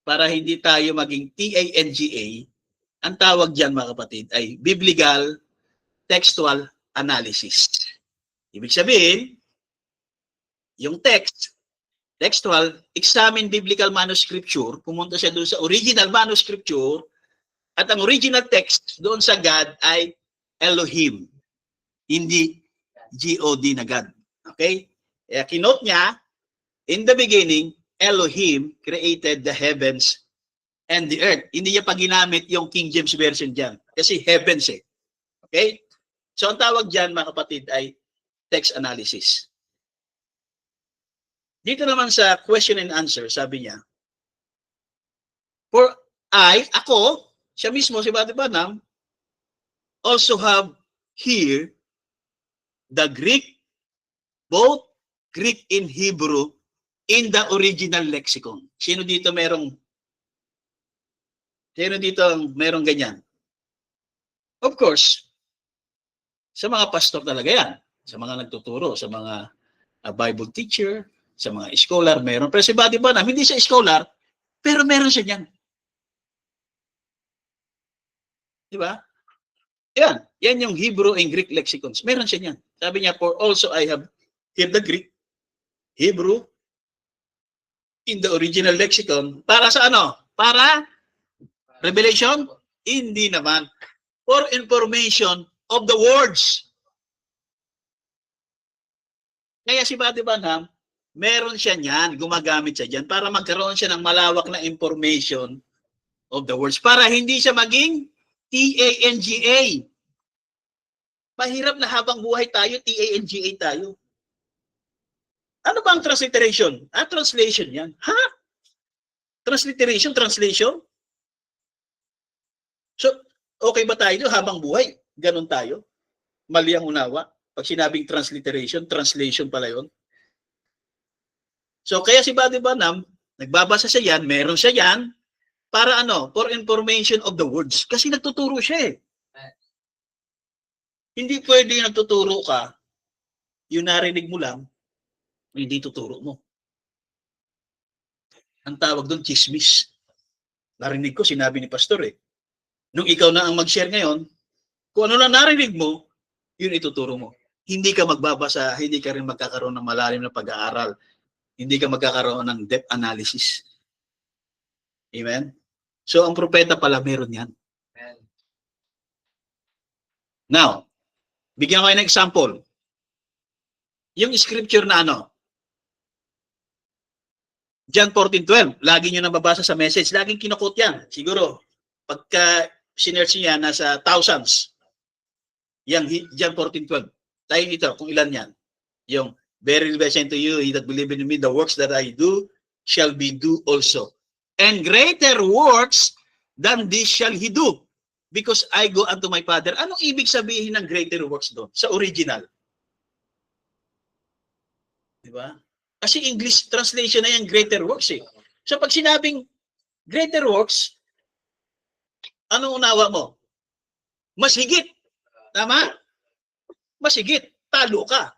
para hindi tayo maging TANGA, ang tawag dyan mga kapatid ay Biblical Textual Analysis. Ibig sabihin, yung textual, examine biblical manuscripture, pumunta siya doon sa original manuscripture, at ang original text doon sa God ay Elohim, hindi G-O-D na God. Okay? Kaya kinote niya, in the beginning, Elohim created the heavens and the earth. Hindi niya pa ginamit yung King James Version dyan. Kasi heavens eh. Okay? So ang tawag dyan mga kapatid ay text analysis. Dito naman sa question and answer, sabi niya, for ako, siya mismo, si Brother Branham, also have here the Greek, both Greek and Hebrew, in the original lexicon. Sino dito merong ganyan? Of course, sa mga pastor talaga yan. Sa mga nagtuturo, sa mga Bible teacher, sa mga scholar, meron. Pero si Brother Branham, hindi siya scholar, pero meron siya niyan. Di ba? Yan yung Hebrew and Greek lexicons. Meron siya niyan. Sabi niya, for also I have here the Greek, Hebrew, in the original lexicon. Para sa ano? Para revelation? Hindi naman. For information of the words. Kaya si Brother Branham, meron siya niyan, gumagamit siya diyan para magkaroon siya ng malawak na information of the words. Para hindi siya maging TANGA. Mahirap na habang buhay tayo, TANGA tayo. Ano ba ang transliteration? Translation yan. Ha? Transliteration? Translation? So, okay ba tayo habang buhay? Ganon tayo? Mali ang unawa. Pag sinabing transliteration, translation pala yun. So, kaya si Brother Branham, nagbabasa siya yan, meron siya yan, para ano? For information of the words. Kasi nagtuturo siya eh. Hindi pwede yung nagtuturo ka, yung narinig mo lang, hindi tuturo mo. Ang tawag doon, chismis. Narinig ko, sinabi ni Pastor eh. Nung ikaw na ang mag-share ngayon, kung ano na narinig mo, yun ituturo mo. Hindi ka magbabasa, hindi ka rin magkakaroon ng malalim na pag-aaral. Hindi ka magkakaroon ng depth analysis. Amen? So, ang propeta pala, meron yan. Now, bigyan ko kayo ng example. Yung scripture na ano, John 14:12, lagi nyo nababasa sa message, laging kinukot yan. Siguro, pagka sinerch niya, nasa thousands. Yang John 14:12. Tayo dito, kung ilan yan. Yung, verily I say to you, he that believeth in me, the works that I do, shall be do also. And greater works than this shall he do, because I go unto my Father. Anong ibig sabihin ng greater works doon? Sa original. Diba? Kasi English translation na yan, greater works eh. So pag sinabing greater works, anong unawa mo? Mas higit. Tama? Mas higit. Talo ka.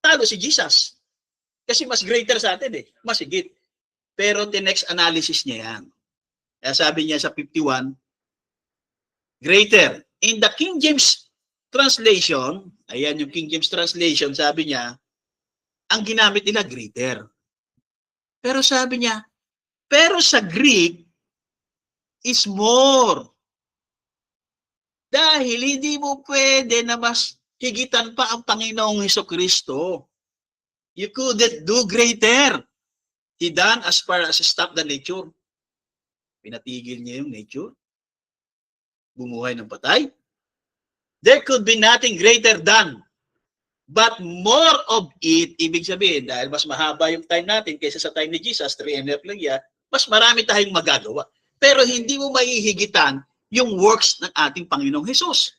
Talo si Jesus. Kasi mas greater sa atin eh. Mas higit. Pero the next analysis niya yan. Kaya sabi niya sa 51, greater. In the King James translation, ayan yung King James translation, sabi niya, ang ginamit nila greater. Pero sabi niya, pero sa Greek is more. Dahil hindi mo pwede na mas higitan pa ang Panginoong Hesukristo. You couldn't do greater. He done as far as stop the nature. Pinatigil niya yung nature. Bumuhay ng patay. There could be nothing greater than. But more of it, ibig sabihin, dahil mas mahaba yung time natin kaysa sa time ni Jesus, 3.5 lang yan, mas marami tayong magagawa. Pero hindi mo maihigitan yung works ng ating Panginoong Hesus.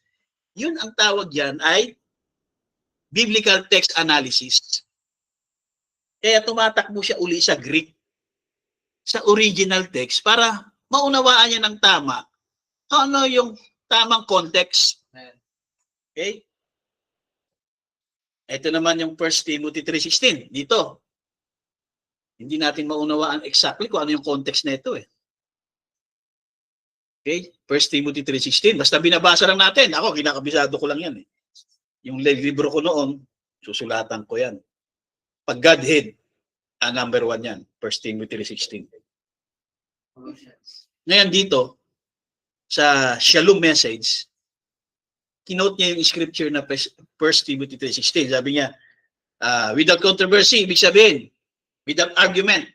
Yun ang tawag yan ay biblical text analysis. Kaya tumatakbo siya uli sa Greek, sa original text, para maunawaan niya ng tama ano yung tamang context. Okay? Ito naman yung 1 Timothy 3:16. Dito. Hindi natin maunawaan exactly kung ano yung context na ito eh. Okay? 1 Timothy 3:16. Basta binabasa lang natin. Ako, kinakabisado ko lang yan eh. Yung libro ko noon, susulatan ko yan. Pag Godhead, number 1 yan. 1 Timothy 3:16. Ngayon dito, sa Shalom message, kinote niya yung scripture na 1 Timothy 3:16. Sabi niya, without controversy, ibig sabihin, without argument,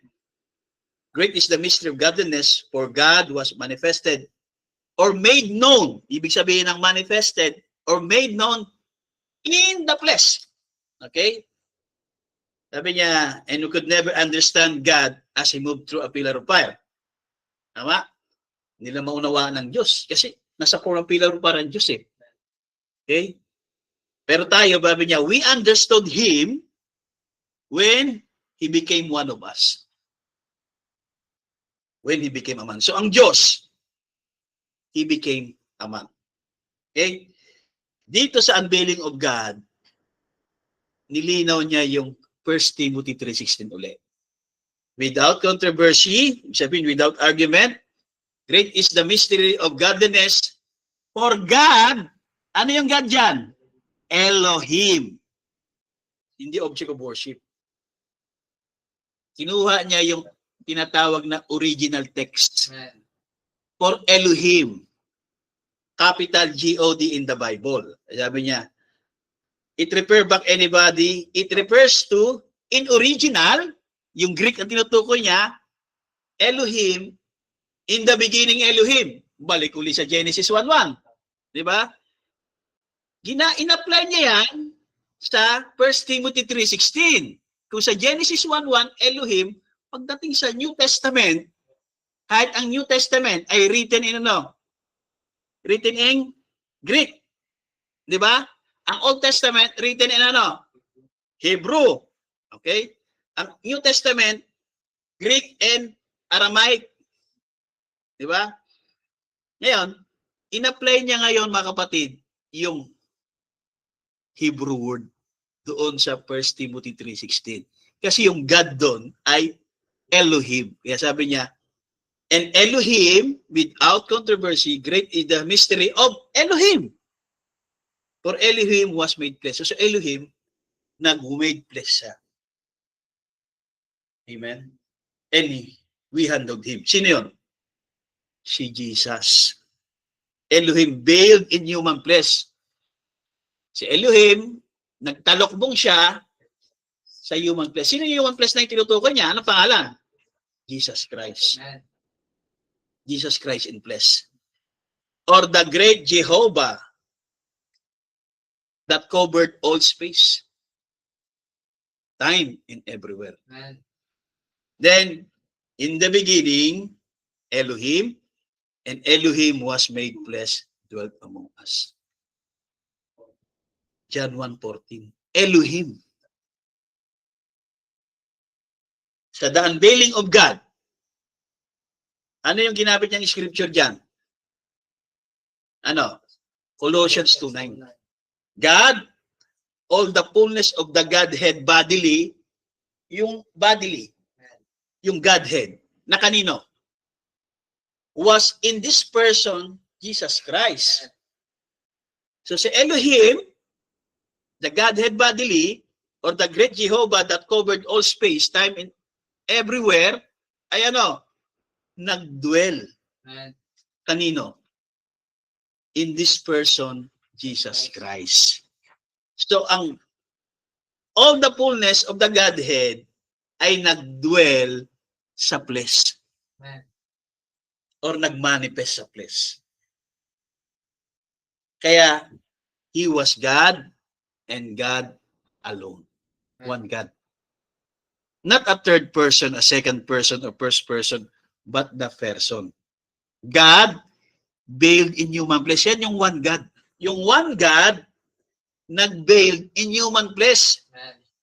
great is the mystery of godliness, for God was manifested or made known. Ibig sabihin ng manifested or made known in the flesh. Okay? Sabi niya, and you could never understand God as He moved through a pillar of fire. Tama? Hindi nila maunawaan ng Diyos kasi nasa core ng pillar of fire ang Diyos eh. Okay? Pero tayo, sabi niya, we understood Him when He became one of us. When He became a man. So ang Diyos, He became a man. Okay? Dito sa unveiling of God, nilinaw niya yung 1 Timothy 3:16 ulit. Without controversy, sabihin, without argument, great is the mystery of godliness, for God, ano yung God dyan? Elohim. Hindi object of worship. Kinuha niya yung tinatawag na original text. For Elohim. Capital G-O-D in the Bible. Sabi niya, it refers back anybody, it refers to, in original, yung Greek ang tinutukoy niya, Elohim, in the beginning Elohim. Balik uli sa Genesis 1:1. Di ba? In-apply niya yan sa 1 Timothy 3:16. Kung sa Genesis 1:1, Elohim, pagdating sa New Testament, kahit ang New Testament ay written in ano? Written in Greek. Di ba? Ang Old Testament written in ano? Hebrew. Okay? Ang New Testament, Greek and Aramaic. Di ba? Ngayon, in-apply niya ngayon mga kapatid, yung Hebrew word doon sa 1 Timothy 3:16. Kasi yung God doon ay Elohim. Kaya sabi niya, and Elohim, without controversy, great is the mystery of Elohim. For Elohim was made flesh. So Elohim, nag-made flesh siya. Amen? And we handled Him. Sino yun? Si Jesus. Elohim veiled in human flesh. Si Elohim, nagtalokbong siya sa human flesh. Sino yung human flesh na yung tinutukoy niya? Anong pangalan? Jesus Christ. Amen. Jesus Christ in flesh. Or the great Jehovah that covered all space, time, and everywhere. Amen. Then, in the beginning, Elohim, and Elohim was made flesh, dwelt among us. John 1:14. Elohim. Sa the unveiling of God, ano yung ginamit niyang scripture dyan? Ano? Colossians 2:9. God, all the fullness of the Godhead bodily, yung bodily, yung Godhead, na kanino? Was in this person, Jesus Christ. So si Elohim, the Godhead bodily, or the great Jehovah that covered all space, time, and everywhere, ay ano, nagdwell. Kanino? In this person, Jesus Christ. So all the fullness of the Godhead ay nagdwell sa flesh. Or nagmanifest sa flesh. Kaya, He was God and God alone. One God. Not a third person, a second person, or first person, but the person. God veiled in human flesh. Yan yung one God. Yung one God nag-veiled in human flesh.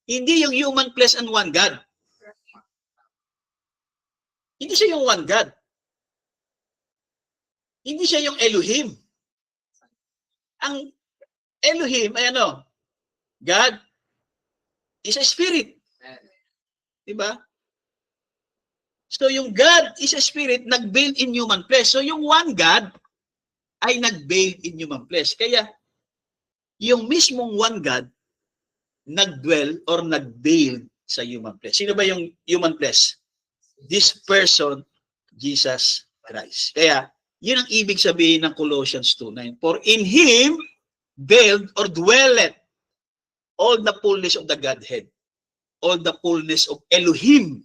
Hindi yung human flesh and one God. Hindi siya yung one God. Hindi siya yung Elohim. Ang Elohim ay ano? God is a spirit. Diba? So yung God is a spirit, nag-veil in human flesh. So yung one God ay nag-veil in human flesh. Kaya yung mismong one God nag-dwell or nag-veil sa human flesh. Sino ba yung human flesh? This person, Jesus Christ. Kaya yun ang ibig sabihin ng Colossians 2:9. For in Him veiled or dwelleth all the fullness of the Godhead, all the fullness of Elohim,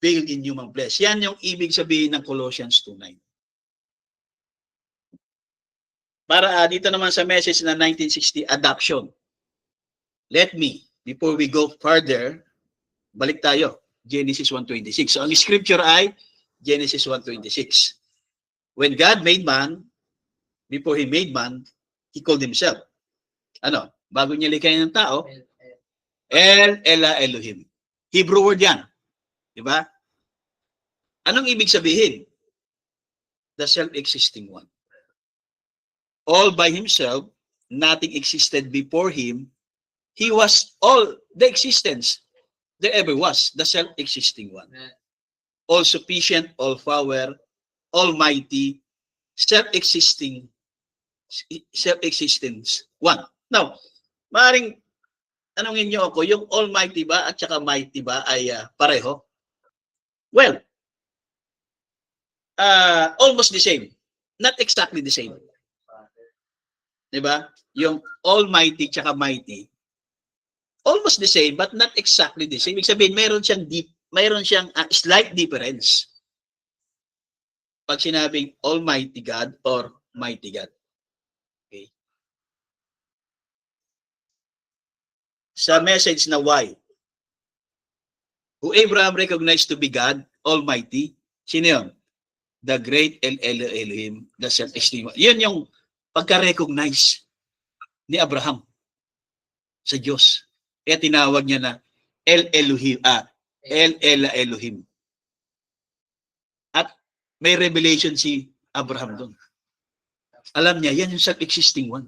veiled in human flesh. Yan yung ibig sabihin ng Colossians 2:9. Para dito naman sa message na 1960, adoption. Let me, before we go further, balik tayo. Genesis 1:26. So ang scripture ay Genesis 1:26. When God made man, before He made man, He called Himself. Ano? Bago niya likayin ng tao, El Elohim. Hebrew word yan. Diba? Anong ibig sabihin? The self-existing one. All by Himself, nothing existed before Him. He was all the existence there ever was, the self-existing one. All sufficient, all power, almighty, self-existing one. Now, maaaring tanungin niyo ako, yung almighty ba at saka mighty ba ay pareho? Well, almost the same. Not exactly the same. Diba? Yung almighty tsaka mighty, almost the same but not exactly the same. Ibig sabihin, mayroon siyang slight difference. Pag sinabing Almighty God or Mighty God. Okay. Sa message na why, who Abraham recognized to be God, Almighty, sino yun? The great Elohim, the self-esteem. Yun yung pagka-recognize ni Abraham sa Diyos. Kaya tinawag niya na El Elohim. At may revelation si Abraham doon. Alam niya, yan yung self-existing one.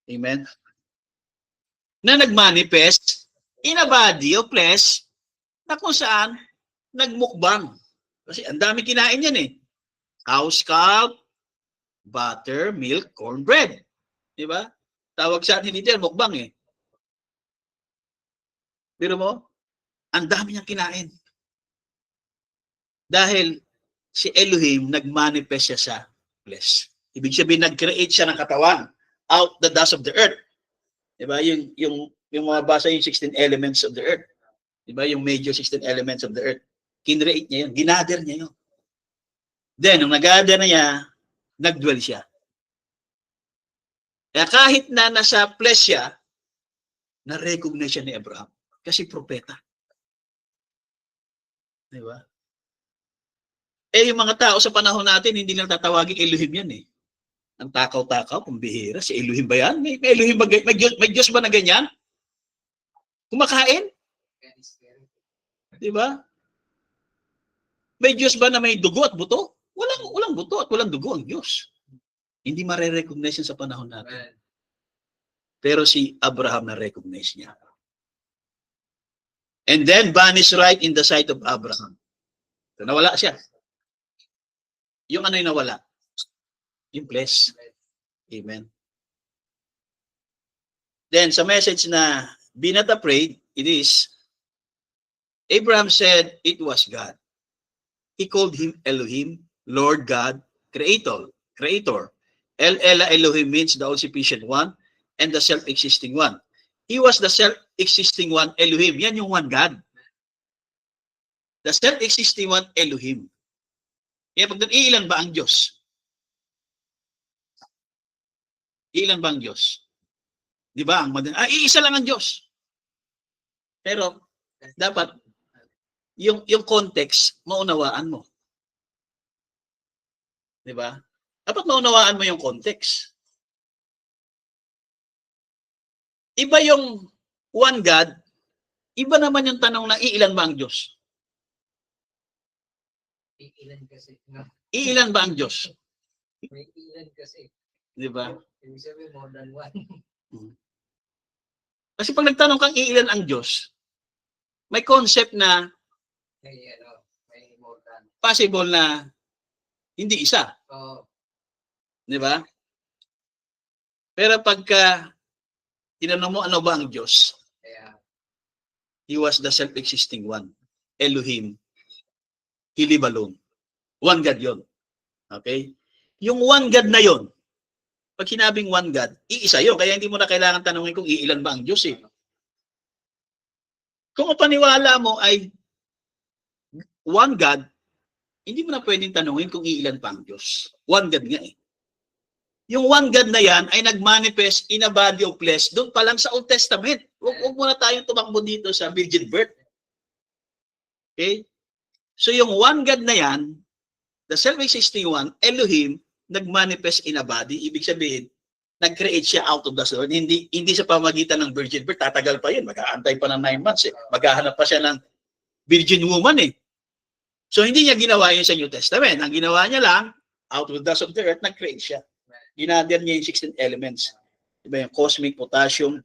Amen? Na nagmanifest in a body of flesh na kung saan nagmukbang. Kasi ang dami kinain yan eh. Cow's scalp, butter, milk, cornbread. Diba? Tawag sa atin dito, mukbang eh. Pero mo, ang dami niyang kinain. Dahil si Elohim, nagmanifest siya sa flesh. Ibig sabihin, nag-create siya ng katawan out the dust of the earth. Diba? Yung mga basa yung 16 elements of the earth. Diba? Yung major 16 elements of the earth. Kinreate niya yun. Ginather niya yun. Then, nung nag-gather na niya, nag-dwell siya. Kaya kahit na nasa flesh siya, na-recognize siya ni Abraham. Kasi propeta. Diba? Eh, yung mga tao sa panahon natin, hindi lang tatawagin Elohim yan eh. Ang takaw-takaw, pambihira. Si Elohim ba yan? May Elohim ba? May Diyos ba na ganyan? Kumakain? Diba? May Diyos ba na may dugo at buto? Walang buto at walang dugo ang Diyos. Hindi mare-recognize yan sa panahon natin. Pero si Abraham na-recognize niya. And then vanished right in the sight of Abraham. So, nawala siya. Yung ano yung nawala? Yung flesh. Amen. Then sa message na be not afraid, it is, Abraham said it was God. He called him Elohim, Lord God, Creator. El Elohim means the all-sufficient one and the self-existing one. He was the self-existing one, Elohim. Yan yung one God. The self-existing one, Elohim. Kaya pag ilan ba ang Diyos? Ilan ba ang Diyos? Di ba? Iisa lang ang Diyos. Pero dapat yung context maunawaan mo. Di ba? Dapat maunawaan mo yung context. Iba yung one God, iba naman yung tanong na iilan ba ang Diyos? Iilan kasi. Iilan ba ang Diyos? May ilan kasi. Di ba? Ibig sabihin more than one. Kasi pag nagtanong kang iilan ang Diyos, may concept na May more than. Possible na hindi isa. Oo. Di ba? Pero pagka tinanong mo ano ba ang Diyos, Kaya, He was the self-existing one. Elohim. He live alone. One God yon. Okay? Yung one God na yon, pag sinabing one God, iisa yun. Kaya hindi mo na kailangan tanongin kung iilan ba ang Diyos eh. Kung ang paniwala mo ay one God, hindi mo na pwedeng tanongin kung iilan pa ang Diyos. One God nga eh. Yung one God na yan ay nag-manifest in a body of flesh doon pa lang sa Old Testament. Huwag muna tayong tumakbo dito sa virgin birth. Okay? So yung one God na yan, the self-existing one, Elohim, nag-manifest in a body. Ibig sabihin, nag-create siya out of the soul. Hindi sa pamagitan ng virgin birth. Tatagal pa yun. Mag-aantay pa ng 9 months eh. Maghahanap pa siya ng virgin woman eh. So hindi niya ginawa yun sa New Testament. Ang ginawa niya lang, out of the dust of the earth, nag-create siya. Ginadyan niya yung 16 elements. Diba yung cosmic, potassium.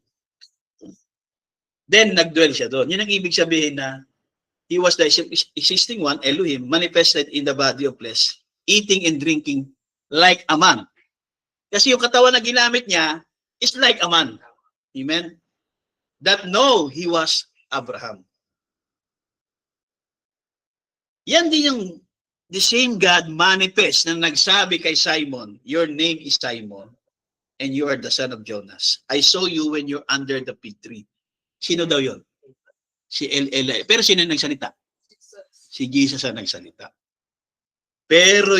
Then, nag-dwell siya doon. Yun ang ibig sabihin na He was the existing one, Elohim, manifested in the body of flesh, eating and drinking like a man. Kasi yung katawan na ginamit niya is like a man. Amen? That no, he was Abraham. Yan din yung the same God manifest na nagsabi kay Simon, your name is Simon, and you are the son of Jonas. I saw you when you're under the fig tree. Sino daw yun? Si Pero sino nagsalita? Si Jesus ang nagsalita. Pero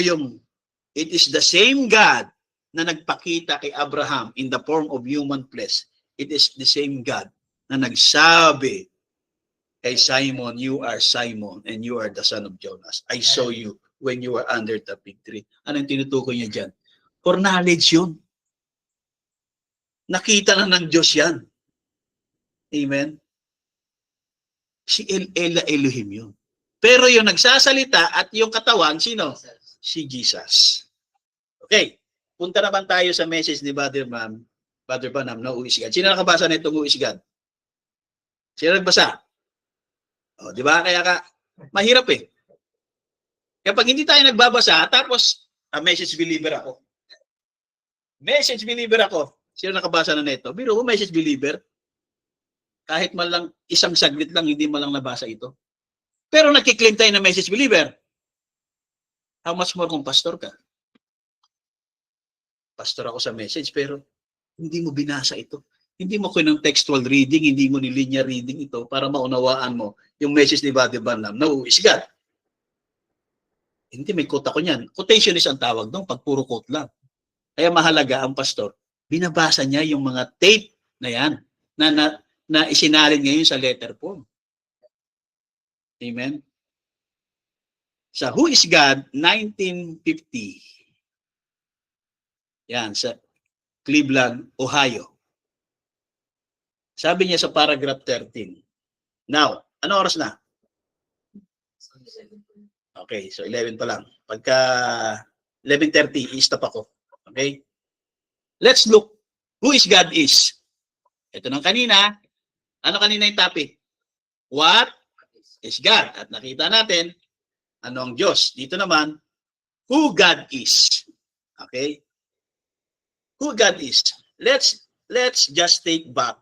it is the same God na nagpakita kay Abraham in the form of human flesh. It is the same God na nagsabi kay Simon, you are Simon and you are the son of Jonas. I saw you when you were under the fig tree. Anong tinutukoy niya dyan? For knowledge yun. Nakita na ng Diyos yan. Amen? Si Elohim yun. Pero yung nagsasalita at yung katawan, sino? Si Jesus. Okay. Punta naman tayo sa message ni Brother Banham na Who is God. Sino nakabasa na itong Who is God? Sino nagbasa? O, di ba? Kaya mahirap eh. Kapag hindi tayo nagbabasa, tapos, message believer ako. Message believer ako. Sino nakabasa na nito? Biro mo, message believer. Kahit man lang isang saglit lang, hindi man lang nabasa ito. Pero nakiklaim tayo na message believer. How much more kung pastor ka? Pastor ako sa message, pero hindi mo binasa ito. Hindi mo ng textual reading, hindi mo ni linear reading ito para maunawaan mo yung message ni Brother Banham na Who is God. Hindi, may quote ako niyan. Quotationist ang tawag doon, pag puro quote lang. Kaya mahalaga ang pastor, binabasa niya yung mga tape na yan, na isinalin ngayon sa letter form. Amen? Sa Who is God, 1950. Yan, sa Cleveland, Ohio. Sabi niya sa paragraph 13. Now, ano oras na? Okay, so 11 pa lang. Pagka 11:30, i-stop ako. Okay? Let's look who is God is. Ito nang kanina. Ano kanina yung topic? What is God? At nakita natin, ano ang Diyos. Dito naman, who God is. Okay? Who God is. Let's let's just take back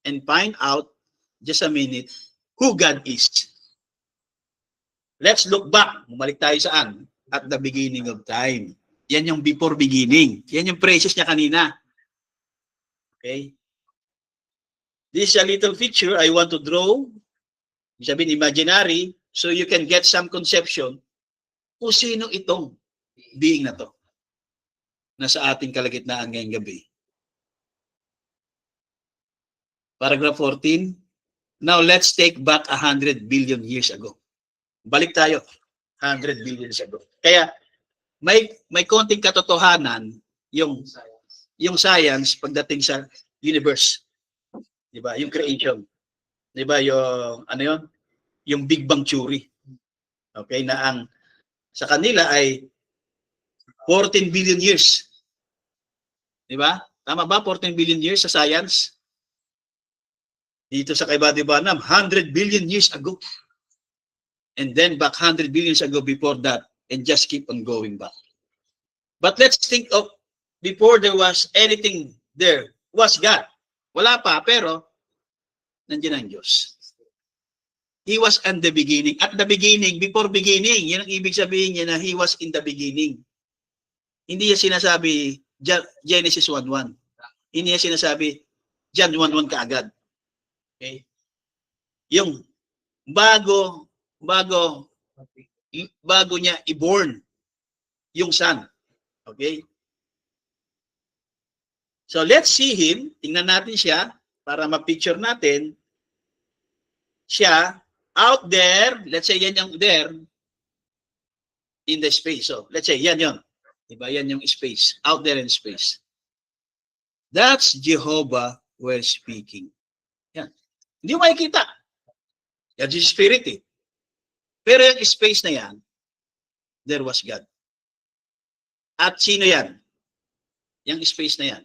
and find out just a minute who God is. Let's look back. Bumalik tayo saan? At the beginning of time. Yan yung before beginning. Yan yung precious niya kanina. Okay? This is a little picture I want to draw. Sabihin, imaginary, so you can get some conception kung sino itong being na to na sa ating kalagitnaan ngayong gabi. Paragraph 14. Now let's take back 100 billion years ago. Balik tayo 100 billion years ago. Kaya may konting katotohanan yung science pagdating sa universe. 'Di ba? Yung creation. 'Di ba? Yung ano 'yon? Yung Big Bang theory. Okay, na ang sa kanila ay 14 billion years. 'Di ba? Tama ba 14 billion years sa science? Dito sa kay Buddy Branham, 100 billion years ago. And then back 100 billion years ago before that, and just keep on going back. But let's think of before there was anything there, was God. Wala pa, pero nandiyan ang Diyos. He was in the beginning. At the beginning, before beginning, yan ang ibig sabihin niya na He was in the beginning. Hindi niya sinasabi Genesis 1:1. Hindi niya sinasabi John 1:1 kaagad. Okay? Yung bago niya i-born yung son. Okay? So let's see him. Tingnan natin siya para ma-picture natin siya out there. Let's say yan yung there in the space. So let's say yan yon. Diba? Yan yung space. Out there in space. That's Jehovah we're speaking. Yan. Hindi mo makikita. Yan yung spirit eh. Pero yung space na yan, there was God. At sino yan? Yung space na yan.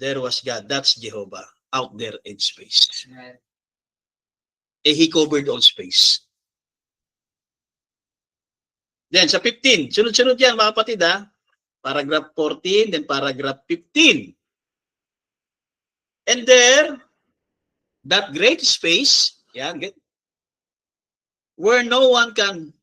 There was God. That's Jehovah. Out there in space. He covered all space. Then sa 15, sunod-sunod yan mga kapatid ha. Paragraph 14, then paragraph 15. And there, that great space, yan, where no one can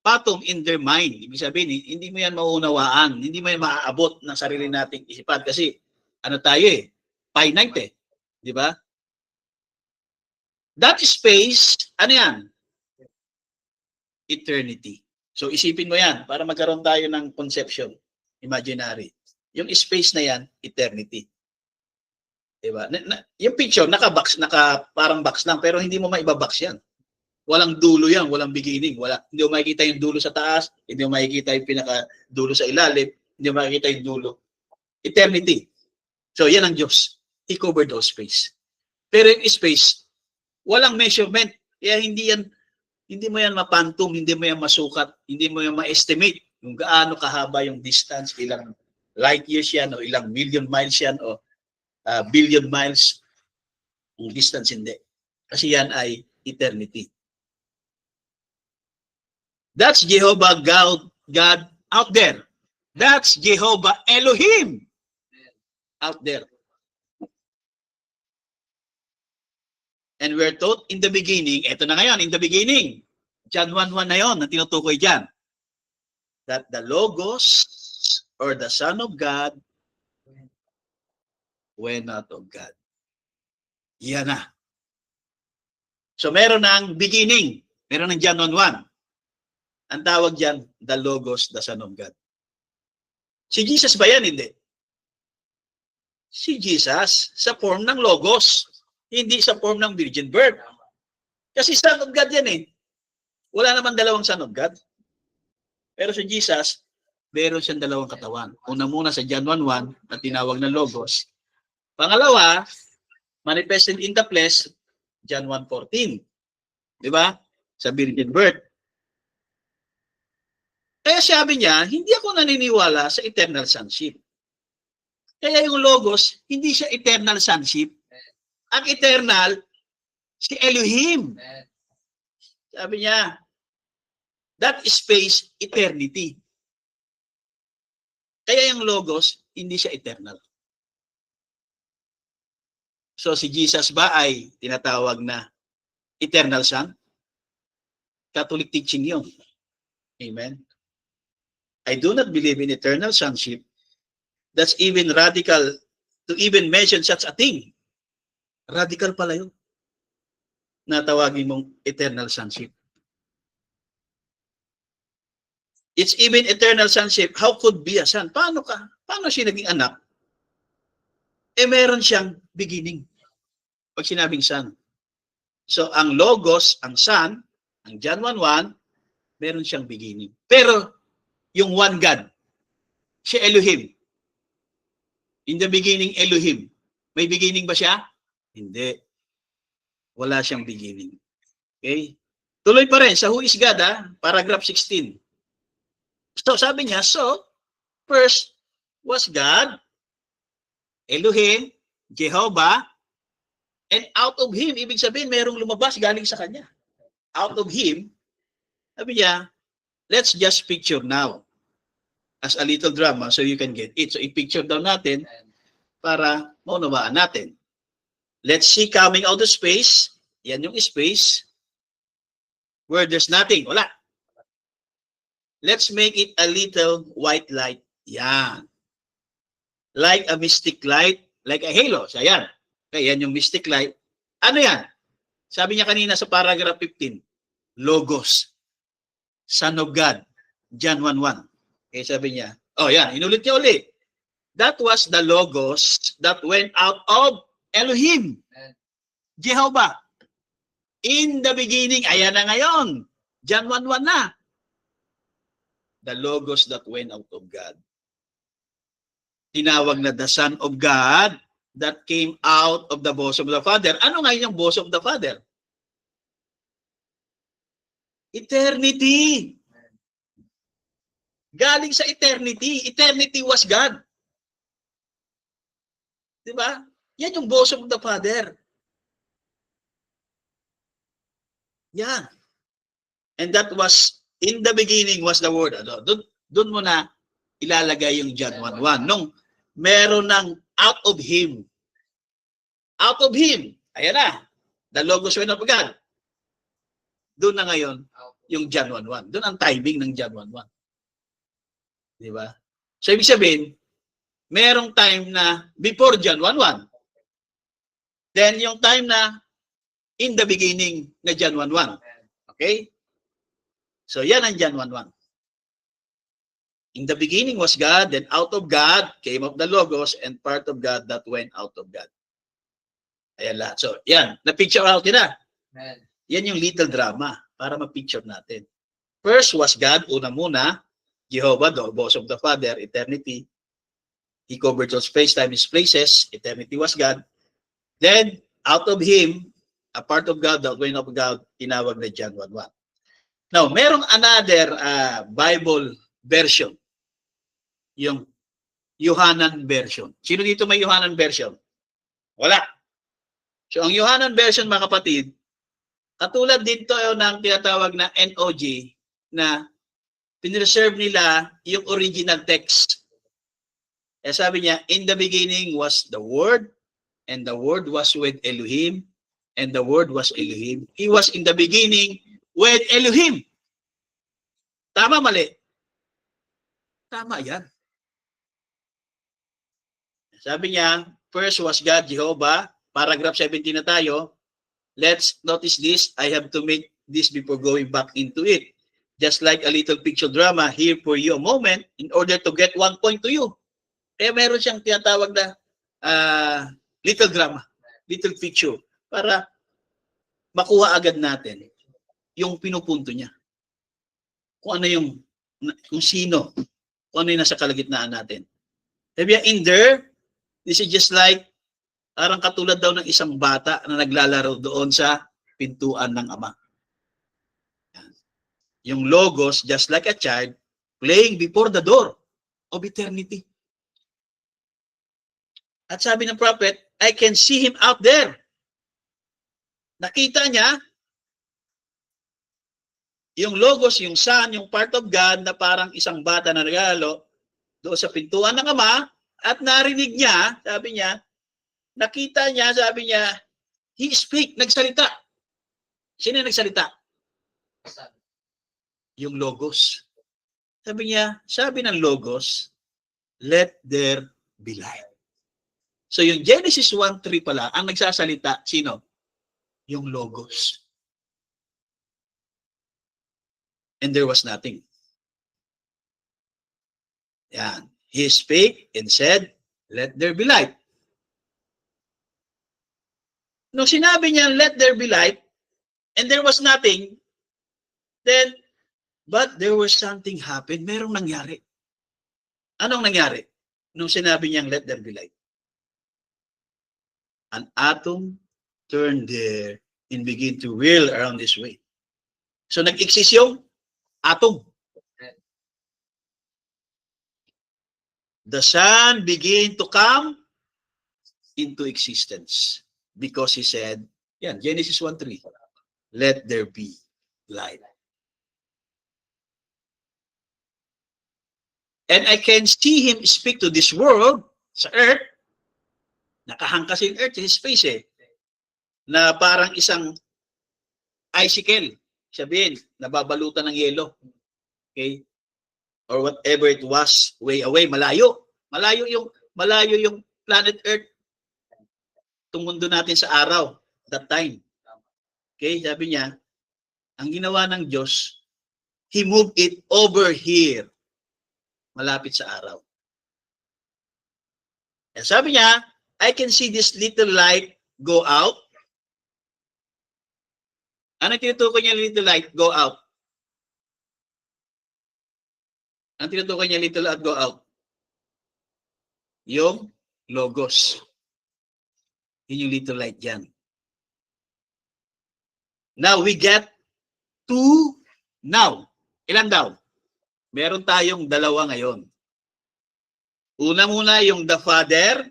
fathom in their mind. Ibig sabihin, hindi mo yan mauunawaan, hindi mo yan maaabot ng sarili nating isipan kasi ano tayo eh, finite eh. Di ba? That space, ano yan? Eternity. So isipin mo yan para magkaroon tayo ng conception, imaginary. Yung space na yan, eternity. Diba? Yung picture, parang box lang, pero hindi mo maibabox yan. Walang dulo yan, walang beginning. Hindi mo makikita yung dulo sa taas, hindi mo makikita yung pinaka-dulo sa ilalim, hindi mo makikita yung dulo. Eternity. So yan ang Diyos. He covered all space. Pero yung space, walang measurement. Kaya hindi mo yan mapantum, hindi mo yan masukat, hindi mo yan ma-estimate kung gaano kahaba yung distance, ilang light years yan, o ilang million miles yan, o billion miles, yung distance hindi. Kasi yan ay eternity. That's Jehovah God out there. That's Jehovah Elohim out there. And we're taught in the beginning, eto na ngayon, in the beginning, John 1:1 na yun, ang tinutukoy dyan, that the Logos or the Son of God went out of God. Yan na. So meron ng beginning, meron ng John 1:1. Ang tawag dyan, the Logos, the Son of God. Si Jesus ba yan? Hindi. Si Jesus sa form ng Logos, hindi sa form ng virgin birth. Kasi Son of God yan eh. Wala naman dalawang Son of God. Pero si Jesus, meron siyang dalawang katawan. Una muna sa John 1:1 na tinawag na Logos. Pangalawa, manifested in the flesh, John 1:14. Di ba? Sa virgin birth. Kaya sabi niya, hindi ako naniniwala sa eternal sonship. Kaya yung Logos, hindi siya eternal sonship. Ang eternal, si Elohim. Sabi niya, that space, eternity. Kaya yung Logos, hindi siya eternal. So si Jesus ba ay tinatawag na eternal son? Catholic teaching yun. Amen. I do not believe in eternal sonship. That's even radical to even mention such a thing. Radical pala yun. Natawagin mong eternal sonship. It's even eternal sonship. How could be a son? Paano siya naging anak? Meron siyang beginning. Pag sinabing son. So, ang Logos, ang Son, ang John 1:1, meron siyang beginning. Pero, yung one God, si Elohim. In the beginning, Elohim. May beginning ba siya? Hindi. Wala siyang beginning. Okay? Tuloy pa rin sa Who is God, paragraph 16. So, sabi niya, so, first was God, Elohim, Jehovah, and out of Him, ibig sabihin, mayroong lumabas galing sa Kanya. Out of Him, sabi niya, let's just picture now as a little drama so you can get it. So, i-picture daw natin para maunawaan natin. Let's see coming out of space. Yan yung space where there's nothing. Wala. Let's make it a little white light. Yan. Like a mystic light, like a halo. So, yan. Okay, yan yung mystic light. Ano yan? Sabi niya kanina sa paragraph 15, Logos, Son of God, John 1:1. Okay, sabi niya, yan, inulit niya uli. That was the Logos that went out of Elohim, Jehovah. In the beginning, ayan na ngayon, John 1:1 na. The Logos that went out of God. Tinawag na the Son of God that came out of the bosom of the Father. Ano nga yung bosom of the Father? Eternity. Galing sa eternity. Eternity was God. Diba? Yan yung bosom of the Father. Yan. And that was, in the beginning was the Word. Doon mo na ilalagay yung John 1:1. Nung meron ng out of Him. Out of Him. Ayan na. The Logos went of God. Doon na ngayon yung John 1:1. Doon ang timing ng John 1:1. Di ba? So, ibig sabihin, merong time na before John 1:1. Then, yung time na in the beginning na John 1:1. Okay? So, yan ang John 1:1. In the beginning was God, then out of God came up the Logos, and part of God that went out of God. Ayan lahat. So, yan. Na-picture out yun na. Yan yung little drama para ma-picture natin. First was God, una muna, Jehovah, the bosom of the Father, eternity. He covered all space, time, and places. Eternity was God. Then, out of Him, a part of God, the went of God, tinawag na John 1:1. Now, merong another Bible version. Yung Yohanan version. Sino dito may Yohanan version? Wala. So, ang Yohanan version, mga kapatid, katulad dito ng tinatawag na NOG na pinreserve nila yung original text. Eh, sabi niya, in the beginning was the Word, and the Word was with Elohim, and the Word was Elohim. He was in the beginning with Elohim. Tama, mali? Tama yan. Sabi niya, first was God, Jehovah. Paragraph 17 na tayo. Let's notice this. I have to make this before going back into it. Just like a little picture drama, here for you a moment in order to get one point to you. Kaya meron siyang tinatawag na little drama, little picture, para makuha agad natin yung pinupunto niya. Kung ano yung, kung sino, kung ano yung nasa kalagitnaan natin. Sabi niya, in there, this is just like, parang katulad daw ng isang bata na naglalaro doon sa pintuan ng ama. Yung Logos, just like a child, playing before the door of eternity. At sabi ng prophet, I can see him out there. Nakita niya, yung Logos, yung Son, yung part of God na parang isang bata na naglalaro doon sa pintuan ng ama, At narinig niya, sabi niya, nakita niya, sabi niya, he speak, nagsalita. Sino yung nagsalita? Son. Yung Logos. Sabi niya, sabi ng Logos, let there be light. So yung Genesis 1:3 pala, ang nagsasalita, sino? Yung Logos. And there was nothing. Yan. He spake and said, let there be light. Nung sinabi niya, let there be light, and there was nothing, then, but there was something happened. Merong nangyari. Anong nangyari? Nung sinabi niyang, let there be light. An atom turned there and began to whirl around this way. So, nag-exist yung atom. The sun began to come into existence because he said, yan, Genesis 1:3, let there be light. And I can see him speak to this world, sa earth, nakahang kasi yung earth, his face na parang isang icicle, sabihin, nababalutan ng yelo. Okay? Or whatever it was, way away, malayo. Malayo yung planet Earth. Itong mundo natin sa araw, that time. Okay, sabi niya, ang ginawa ng Diyos, He moved it over here, malapit sa araw. And sabi niya, I can see this little light go out. Ano tinutukoy niya little light go out? Ang tinutukoy niya little at go out? Yung Logos. Yun yung little light dyan. Now, we get two now. Ilan daw? Meron tayong dalawa ngayon. Una muna yung the Father,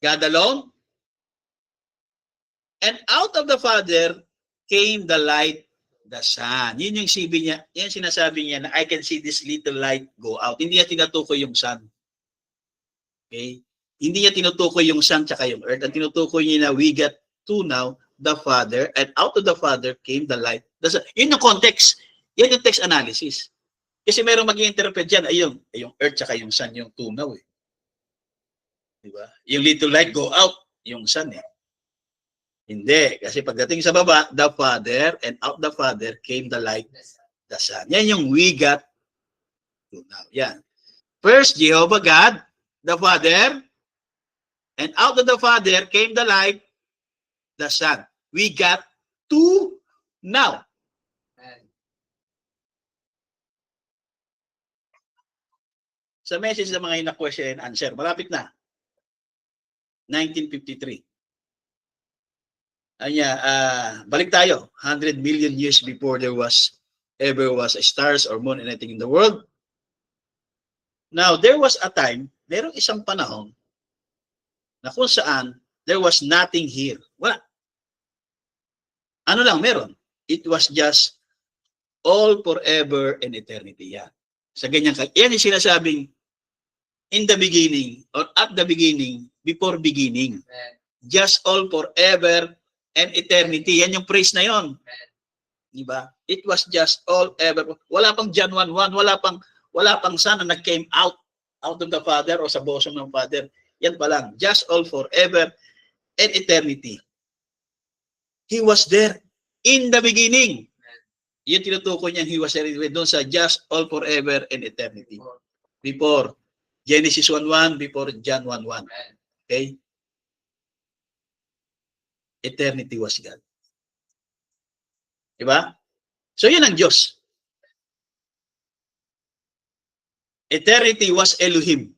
God alone. And out of the Father came the light, the sun. Yun yung sabi niya, yan sinasabi niya na I can see this little light go out. Hindi niya tinutukoy yung sun. Okay? Hindi niya tinutukoy yung sun tsaka yung earth. Ang tinutukoy niya na we got two now, the Father, and out of the Father came the light, the sun. Yun yung context. Yan yung text analysis. Kasi merong mag-i-interpret dyan, ay yung earth tsaka yung sun, yung tunaw eh. Diba? Yung little light go out, yung sun eh. Hindi. Kasi pagdating sa baba, the Father, and out the Father came the light, the Son. Yan yung we got to now. Yan. First, Jehovah God, the Father, and out of the Father came the light, the Son. We got to now. Sa message ng mga ina-question and answer, malapit na. 1953. Balik tayo, 100 million years before there was ever was a stars or moon, anything in the world. Now, there was a time, merong isang panahon, na kung saan there was nothing here. Wala. Ano lang meron? It was just all forever and eternity. Yan. Sa ganyan, yan yung sinasabing in the beginning or at the beginning, before beginning. Just all forever and eternity. Yan yung phrase na yon. Diba? It was just all ever. Wala pang John 1:1, wala pang Son na nag-came out of the Father o sa bosom ng Father. Yan pa lang. Just all forever and eternity. He was there in the beginning. Yun tinutukoy niya, he was there doon sa just all forever and eternity. Before Genesis 1:1, before John 1:1. Okay? Eternity was God. Diba? So, yun ang Diyos. Eternity was Elohim.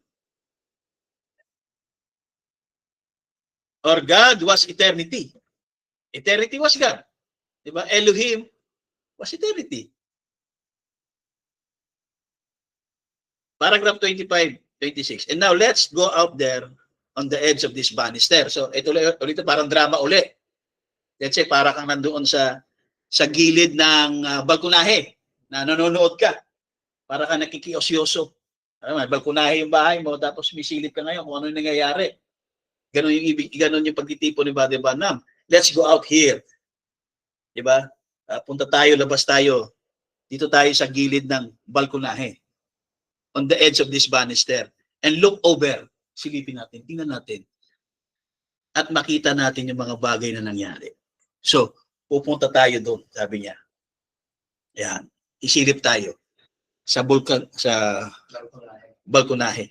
Or God was eternity. Eternity was God. Diba? Elohim was eternity. Paragraph 25, 26. And now, let's go out there on the edge of this banister. So, ito ulit parang drama uli. Let's say, para kang nandoon sa gilid ng balkonahe na nanonood ka. Para kang nakikiosyoso. Balkonahe yung bahay mo, tapos misilip ka ngayon kung ano yung nangyayari. Ganun yung pagtitipon ni Brother Branham. Let's go out here. Diba? Punta tayo, labas tayo. Dito tayo sa gilid ng balkonahe. On the edge of this banister. And look over. Silipin natin, tingnan natin. At makita natin yung mga bagay na nangyari. So, pupunta tayo doon, sabi niya. Yan. Isilip tayo sa balkonahe.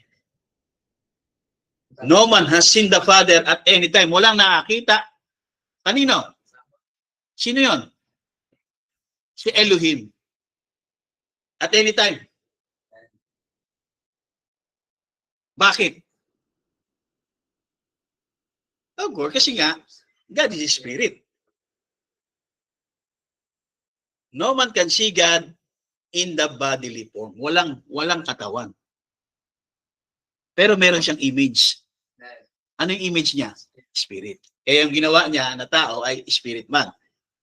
No man has seen the Father at any time. Walang nakakita. Kanino? Sino yon? Si Elohim. At any time. Bakit? Of course, kasi nga, God is a spirit. No man can see God in the bodily form. Walang katawan. Pero meron siyang image. Ano yung image niya? Spirit. Kaya yung ginawa niya na tao ay spirit man.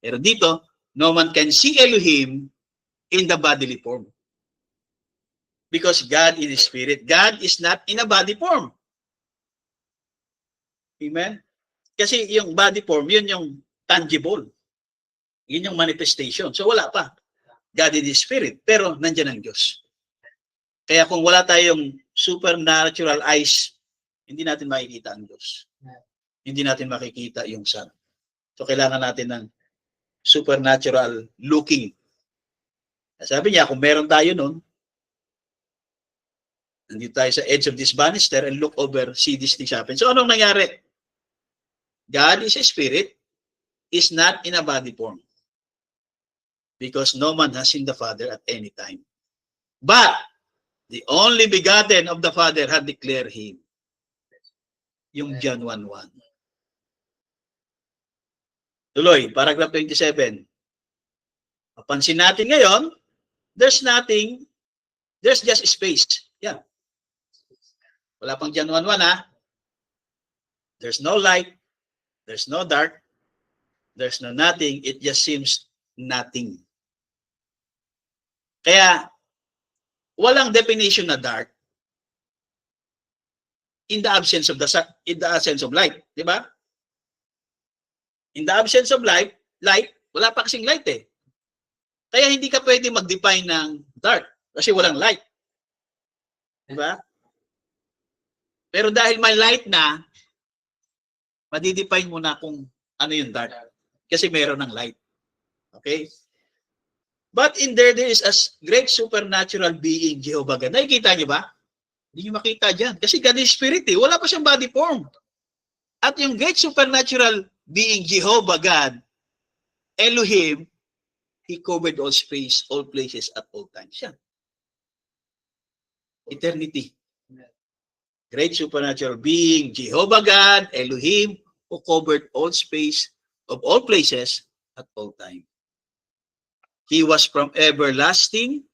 Pero dito, no man can see Elohim in the bodily form. Because God is spirit. God is not in a body form. Amen? Kasi yung body form, yun yung tangible. Yun yung manifestation. So wala pa. God is spirit. Pero nandiyan ang Diyos. Kaya kung wala tayong supernatural eyes, hindi natin makikita ang Diyos. Hindi natin makikita yung Son. So kailangan natin ng supernatural looking. Sabi niya, kung meron tayo nun, nandito tayo sa edge of this banister and look over, see these things happen. So anong nangyari? God is a spirit, is not in a body form. Because no man has seen the Father at any time. But the only begotten of the Father had declared him. Yung John 1:1. Tuloy, paragraph 27. Mapansin natin ngayon, there's just space. Yeah. Wala pang John 1:1 ha. There's no light, there's no dark, there's no nothing, it just seems nothing. Kaya, walang definition na dark in the absence of light, di ba? In the absence of light, wala pa kasing light eh. Kaya hindi ka pwede mag-define ng dark kasi walang light. Di ba? Pero dahil may light na, madidefine mo na kung ano yung dark kasi meron ng light. Okay? But in there is a great supernatural being, Jehovah God. Nakikita niyo ba? Hindi niyo makita dyan. Kasi God is spirit eh. Wala pa siyang body form. At yung great supernatural being, Jehovah God, Elohim, He covered all space, all places, at all times. Yan. Eternity. Great supernatural being, Jehovah God, Elohim, who covered all space of all places at all time. He was from everlasting.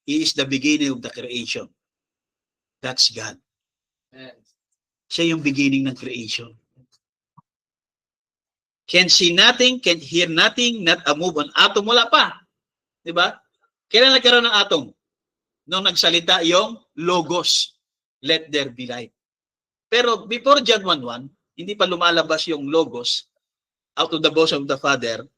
He is the beginning of the creation. That's God. Siya yung beginning ng creation. Can see nothing, can hear nothing, not a move on atom. Wala pa. Diba? Kailan nagkaroon ng atom? Nung nagsalita yung logos. Let there be light. Pero before John 1:1, hindi pa lumalabas yung logos out of the bosom of the Father.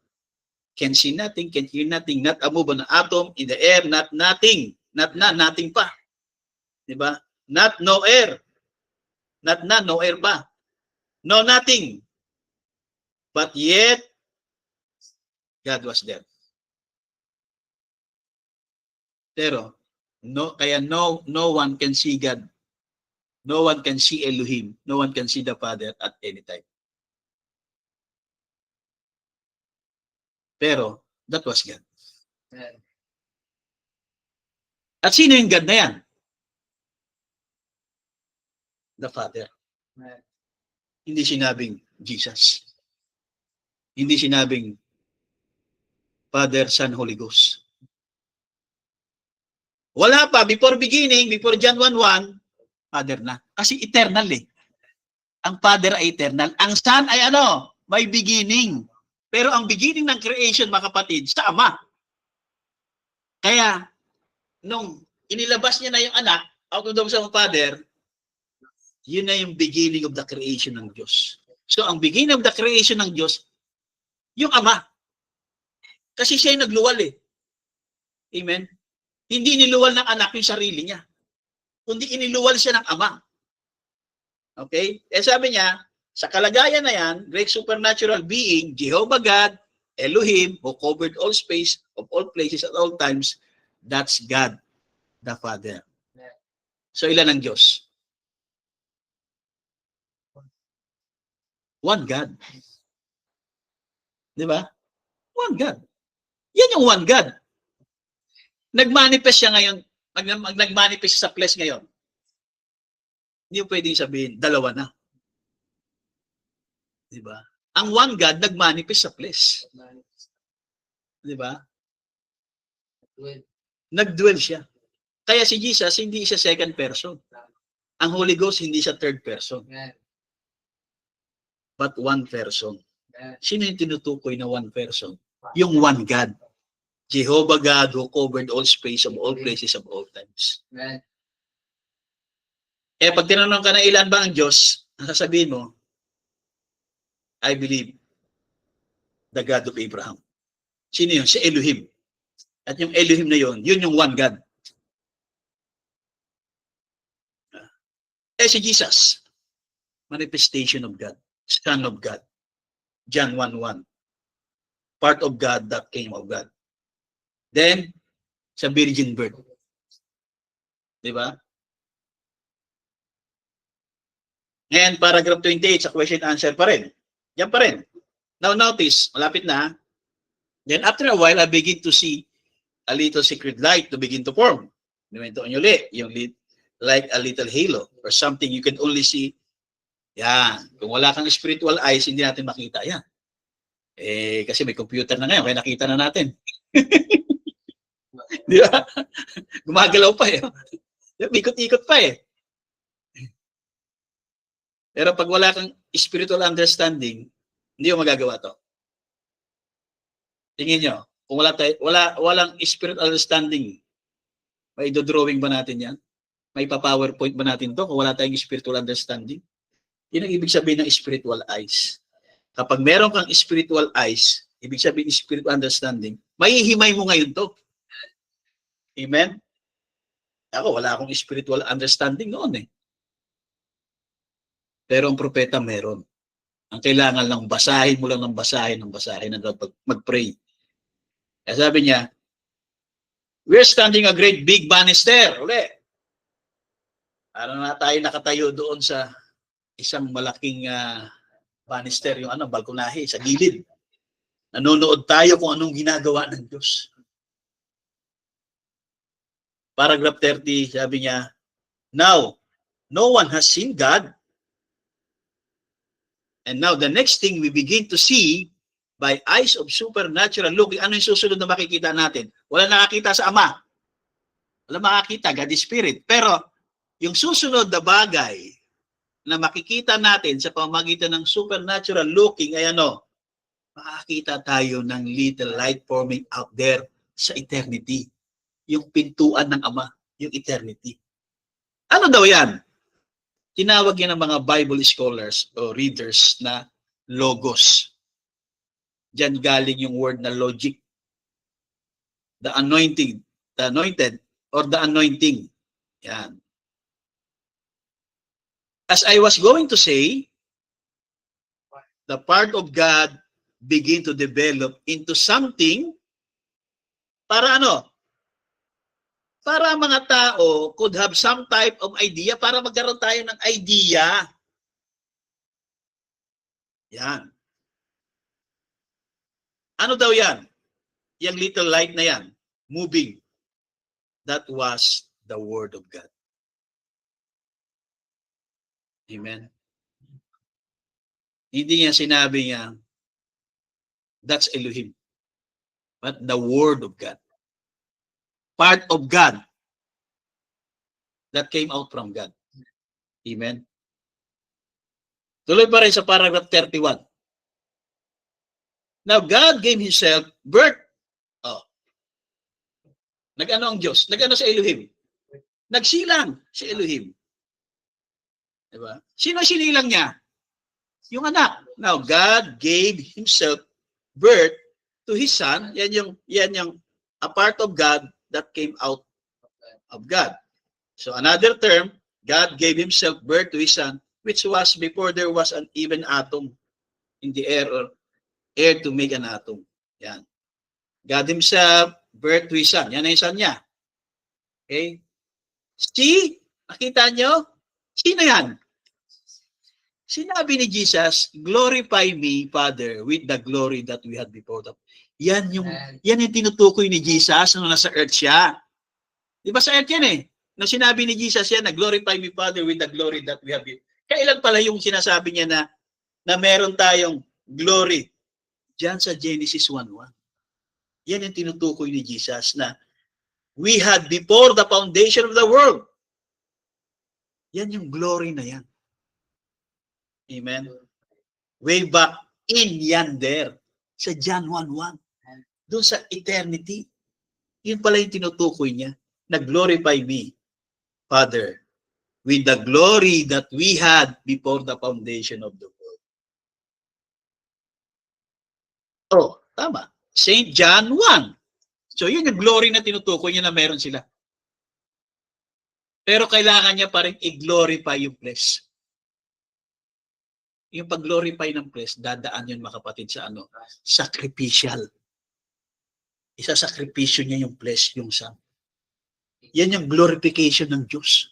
Can see nothing, can hear nothing, not a move on an atom, in the air, not nothing. Nothing pa. Diba? Not no air. No air pa. No nothing. But yet, God was there. Pero, kaya no one can see God. No one can see Elohim. No one can see the Father at any time. Pero, that was God. At sino yung God na yan? The Father. Hindi sinabing Jesus. Hindi sinabing Father, Son, Holy Ghost. Wala pa. Before beginning, before John 1:1, Father na. Kasi eternal eh. Ang Father ay eternal. Ang Son ay ano? May beginning. Pero ang beginning ng creation, mga kapatid, sa Ama. Kaya, nung inilabas niya na yung anak out of the womb of Father, yun na yung beginning of the creation ng Diyos. So, ang beginning of the creation ng Diyos, yung Ama. Kasi siya yung nagluwal eh. Amen? Hindi niluwal ng anak yung sarili niya. Kundi iniluwal siya ng Ama. Okay? Eh sabi niya, sa kalagayan na yan, great supernatural being, Jehovah God, Elohim, who covered all space of all places at all times, that's God, the Father. So ilan ang Diyos? One God. Di ba? One God. Yan yung one God. Nagmanifest siya ngayon, nagmanifest sa flesh ngayon. Hindi mo pwedeng sabihin, dalawa na. Di ba? Ang one God nagmanifest sa flesh. Di ba? Nagdwell siya. Kaya si Jesus, hindi siya second person. Ang Holy Ghost, hindi siya third person. But one person. Sino yung tinutukoy na one person? Yung one God. Jehovah God who covered all space of all places of all times. Eh, pag tinanong ka na ilan ba ang Diyos, ang sasabihin mo, I believe the God of Abraham. Sino yun? Si Elohim. At yung Elohim na yun, yun yung one God. Eh si Jesus, manifestation of God, Son of God. John 1:1. Part of God that came of God. Then, sa virgin birth. Di ba? And paragraph 28 sa question answer pa rin. Yan pa rin. Now notice, malapit na. Then after a while, I begin to see a little secret light to begin to form. Numento nyo ulit, yung like a little halo or something you can only see. Yan. Kung wala kang spiritual eyes, hindi natin makita yan. Eh, kasi may computer na ngayon, kaya nakita na natin. Di ba? Gumagalaw pa eh. Ikot-ikot pa eh. Pero pag wala kang spiritual understanding, hindi mo magagawa to. Tingin nyo, kung walang spiritual understanding, may do-drawing ba natin yan? May pa-PowerPoint ba natin to kung wala tayong spiritual understanding? Yun ang ibig sabihin ng spiritual eyes. Kapag meron kang spiritual eyes, ibig sabihin spiritual understanding, mahihimay mo ngayon to. Amen? Ako, wala akong spiritual understanding noon eh. Pero ang propeta meron. Ang kailangan lang basahin mo lang ng basahin mag-pray. Kaya sabi niya, we're standing a great big banister. Uli. Ano na tayo nakatayo doon sa isang malaking banister, yung balkonahe, sa gilid. Nanonood tayo kung anong ginagawa ng Diyos. Paragraph 30, sabi niya, now, no one has seen God. And now, the next thing we begin to see by eyes of supernatural looking. Ano yung susunod na makikita natin? Wala nakakita sa Ama. Wala makakita, God is Spirit. Pero, yung susunod na bagay na makikita natin sa pamamagitan ng supernatural looking ay makakita tayo ng little light forming out there sa eternity. Yung pintuan ng Ama, yung eternity. Ano daw yan? Tinawag yan ng mga Bible scholars o readers na logos. Diyan galing yung word na logic. The anointed, or the anointing. Yan. As I was going to say, the part of God begin to develop into something para para mga tao could have some type of idea, para magkaroon tayo ng idea. Yan. Ano daw yan? Yung little light na yan, moving. That was the Word of God. Amen. Hindi niya sinabi niya, that's Elohim. But the Word of God. Part of God that came out from God. Amen. Tuloy pa rin sa paragraph 31. Now, God gave Himself birth. Nag-ano ang Diyos? Nag-ano sa Elohim? Nagsilang si Elohim. Diba? Sino sinilang niya? Yung anak. Now, God gave himself birth to his son. Yan yung a part of God that came out of God. So another term, God gave himself birth to his son, which was before there was an even atom in the air or air to make an atom. Yan. God himself birth to his son. Yan na yung son niya. Okay? Nakita nyo? Sino yan? Sinabi ni Jesus, glorify me, Father, with the glory that we had before. Yan yung tinutukoy ni Jesus nung nasa earth siya. Di ba sa earth yan eh? Nung sinabi ni Jesus yan, na glorify me, Father, with the glory that we have before. Kailan pala yung sinasabi niya na meron tayong glory? Diyan sa Genesis 1:1. Yan yung tinutukoy ni Jesus na we had before the foundation of the world. Yan yung glory na yan. Amen. Way back in yonder sa John 1:1. Doon sa eternity. Yun pala yung tinutukoy niya. Na glorify me, Father, with the glory that we had before the foundation of the world. Oh, tama. St. John 1. So yun yung glory na tinutukoy niya na meron sila. Pero kailangan niya pa rin i-glorify yung flesh. Yung pag-glorify ng flesh, dadaan yun mga kapatid sa sacrificial. Isa-sakripisyo niya yung flesh, yung son. Yan yung glorification ng Diyos.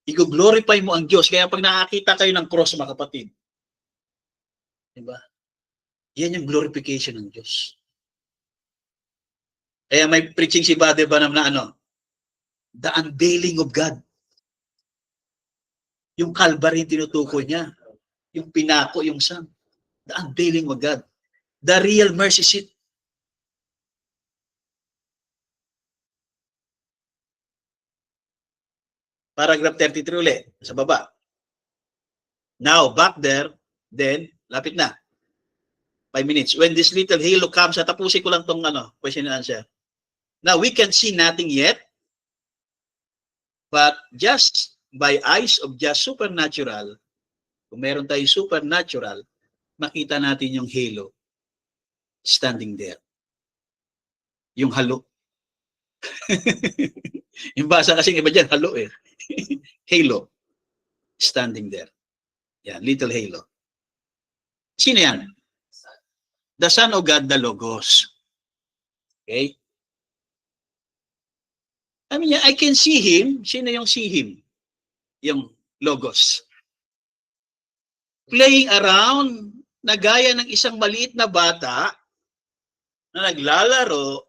I-glorify mo ang Diyos. Kaya pag nakakita kayo ng cross mga kapatid, diba? Yan yung glorification ng Diyos. Kaya may preaching si Brother Branham na the unveiling of God. Yung Calvary tinutukoy niya. Yung pinako, yung Son. The unveiling of God. The real mercy seat. Paragraph 33 ulit, sa baba. Now, back there, then, lapit na. 5 minutes. When this little halo comes, tapusin ko lang tong question and answer. Now, we can see nothing yet, but just by eyes of just supernatural, kung meron tayong supernatural, makita natin yung halo standing there. Yung halo. Yung basa kasing iba dyan, halo eh. Halo. Standing there. Yan, little halo. Sino yan? The Son of God, the Logos. Okay? I mean, I can see Him. Sino yung see Him? Yung Logos. Playing around na gaya ng isang maliit na bata na naglalaro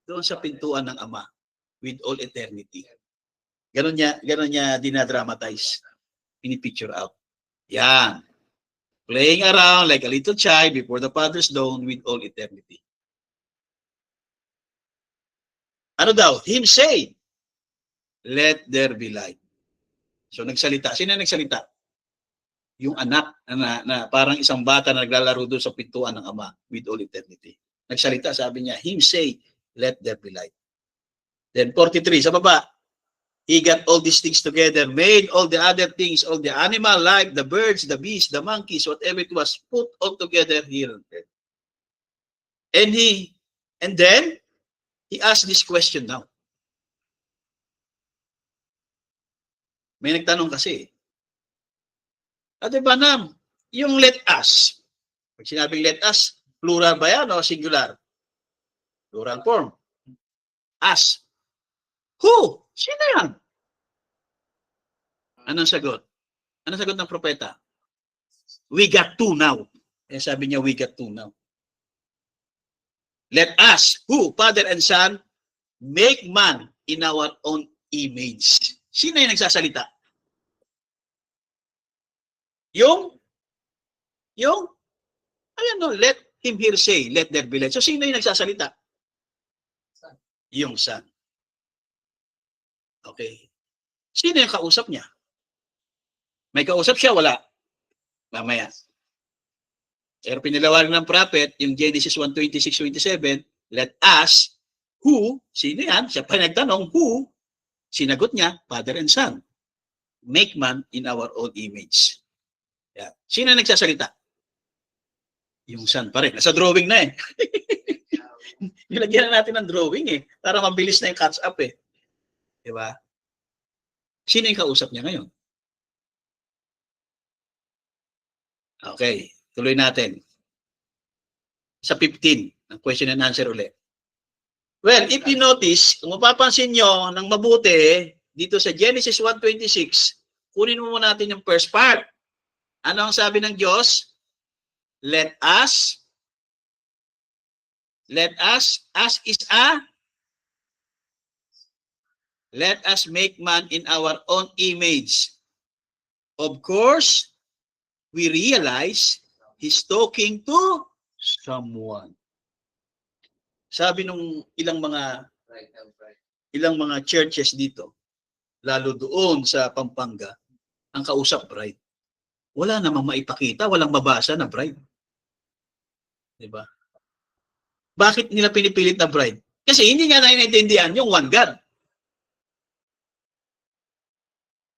doon sa pintuan ng Ama with all eternity. Ganon niya dinadramatize. Pinipicture out. Yan. Playing around like a little child before the Father's throne with all eternity. Ano daw? Him say, let there be light. So nagsalita. Sino nagsalita? Yung anak na parang isang bata na naglalaro doon sa pintuan ng Ama with all eternity. Nagsalita, sabi niya, him say, let there be light. Then 43, sa baba, he got all these things together, made all the other things, all the animal life, the birds, the beasts, the monkeys, whatever it was, put all together here on earth. And then, he asked this question now. May nagtanong kasi, Ate Branham, yung let us, pag sinabing let us, plural ba yan o singular? Plural form. Us. Who? Sino yan? Anong sagot? Anong sagot ng propeta? We got two now. Eh sabi niya, we got two now. Let us, who? Father and Son, make man in our own image. Sino yung nagsasalita? Yung, ayan no, let him here say, let there be light. So sino yung nagsasalita? Yung Son. Okay. Sino yung kausap niya? May kausap siya, wala. Mamaya. Pero pinalawanan ng prophet, yung Genesis 1:26-27, let us, who, sino yan? Siya pa nagtanong, who, Sinagot niya, Father and Son. Make man in our own image. Yan. Sino nagsasalita? Yung Son pa rin. Nasa drawing na eh. Nilagyan na natin ng drawing eh. Para mabilis na yung catch up eh. Diba? Sino yung kausap niya ngayon? Okay. Tuloy natin. Sa 15, ang question and answer ulit. Well, if you notice, kung mapapansin nyo ng mabuti, dito sa Genesis 1:26, kunin mo muna natin yung first part. Ano ang sabi ng Diyos? Let us make man in our own image. Of course, we realize he's talking to someone. Sabi nung ilang mga churches dito, lalo doon sa Pampanga, ang kausap bride. Wala namang maipakita, walang mabasa na bride. Diba? Bakit nila pinipilit na bride? Kasi hindi nga naiintindihan yung one God.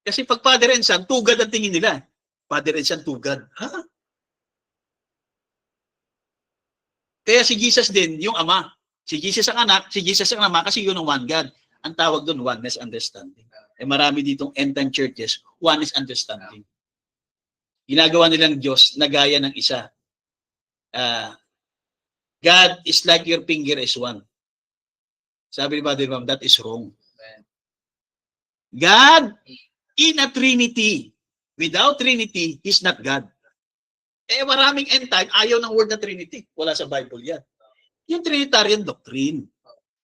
Kasi pag Father and Son, two God ang tingin nila. Father and Son, two God. Ha? Kaya si Jesus din, yung Ama. Si Jesus ang anak, si Jesus ang Ama kasi yun ang one God. Ang tawag doon, oneness understanding. Eh marami ditong end-time churches, oneness understanding. Ginagawa nilang Diyos na gaya ng isa. God is like your finger is one. Sabi ni Brother Ma'am, that is wrong. God in a Trinity. Without Trinity, He's not God. Eh maraming end time, ayaw ng word na Trinity. Wala sa Bible yan. Yung Trinitarian doctrine.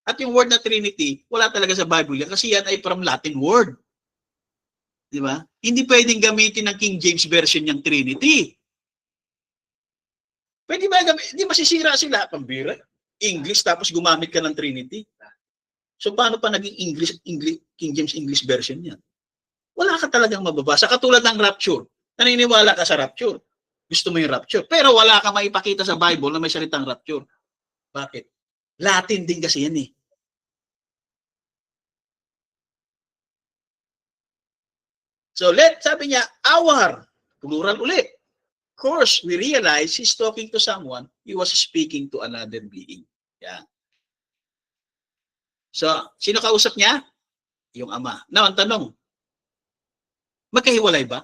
At yung word na Trinity, wala talaga sa Bible yan kasi yan ay from Latin word. Di ba? Hindi pwedeng gamitin ng King James Version yung Trinity. Pwede ba gamitin? Hindi masisira sila. Pambira. English tapos gumamit ka ng Trinity. So paano pa naging King James English Version yan? Wala ka talagang mababasa. Katulad ng rapture. Naniniwala ka sa rapture. Gusto mo yung rapture. Pero wala ka maipakita sa Bible na may salitang rapture. Bakit? Latin din kasi yan eh. So sabi niya, our, plural ulit. Of course, we realize he's talking to someone, he was speaking to another being. Yan. So, sino kausap niya? Yung Ama. Now, ang tanong, magkahiwalay ba?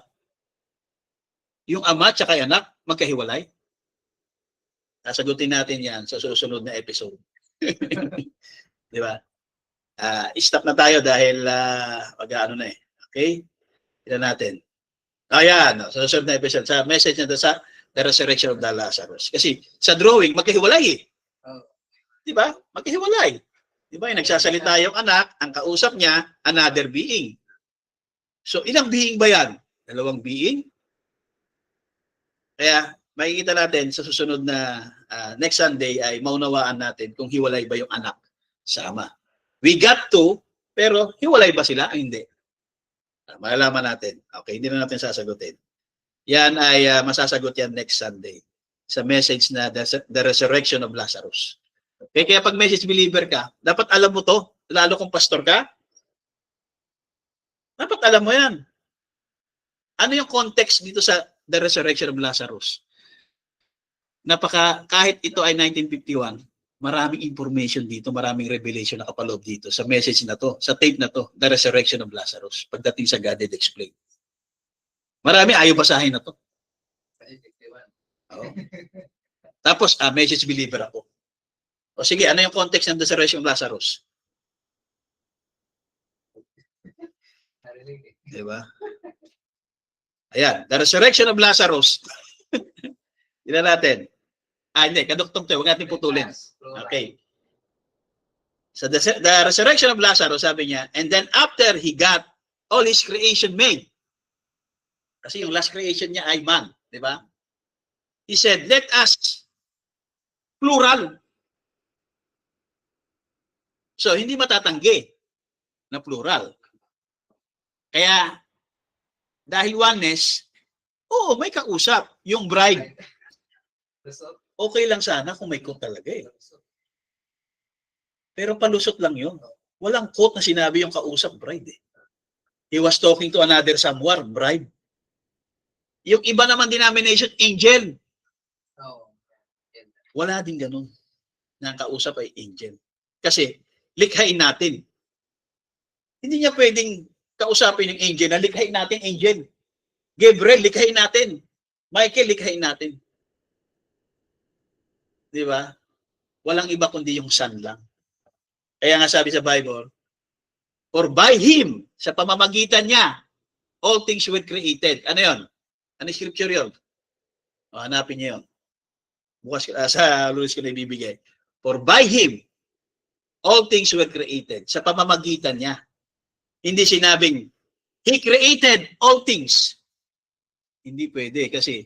Yung Ama at yung anak, magkahiwalay? Sasagutin natin yan sa susunod na episode. Di ba? Stop na tayo dahil mag-ano na eh. Okay? Tignan natin. Ayan, sa susunod na episode, sa message na sa The Resurrection of the Lazarus. Kasi sa drawing, magkahiwalay eh. Di ba? Magkahiwalay. Di ba? Yung nagsasalita yung anak, ang kausap niya, another being. So, ilang being ba yan? Dalawang being? Kaya, makikita natin sa susunod na next Sunday ay maunawaan natin kung hiwalay ba yung anak sa Ama. We got to, pero hiwalay ba sila? Hindi. Malalaman natin. Okay, hindi na natin sasagutin. Yan ay masasagot yan next Sunday sa message na The Resurrection of Lazarus. Okay, kaya pag message believer ka, dapat alam mo to, lalo kung pastor ka. Dapat alam mo yan. Ano yung context dito sa The Resurrection of Lazarus? Kahit ito ay 1951, maraming information dito, maraming revelation na kapaloob dito sa message na to, sa tape na to, The Resurrection of Lazarus, pagdating sa Godhead Explained. Marami ayaw basahin na to. Oo. Tapos, message believer ako. O sige, ano yung context ng The Resurrection of Lazarus? Diba? Ayan, The Resurrection of Lazarus. Tignan natin. Hindi, kadugtong to. Huwag natin putulin. Okay. So the resurrection of Lazarus, sabi niya, and then after he got all his creation made. Kasi yung last creation niya ay man. Di ba? He said, let us, plural. So, hindi matatanggi na plural. Kaya, dahil oneness, oo, may kausap. Yung bride. Okay lang sana kung may cook talaga eh. Pero palusot lang yun. Walang quote na sinabi yung kausap, bride eh. He was talking to another someone, bride. Yung iba naman denomination, angel. Oo. Wala din ganun. Na ang kausap ay angel. Kasi, likhain natin. Hindi niya pwedeng kausapin yung angel na likhain natin angel. Gabriel, likhain natin. Michael, likhain natin. Di ba? Walang iba kundi yung Son lang. Kaya nga sabi sa Bible, for by Him, sa pamamagitan niya, all things were created. Ano yun? Ano yung scripture yun? O, hanapin niyo yun. Bukas sa Lunes ko na ibibigay. For by Him, all things were created. Sa pamamagitan niya. Hindi sinabing, He created all things. Hindi pwede kasi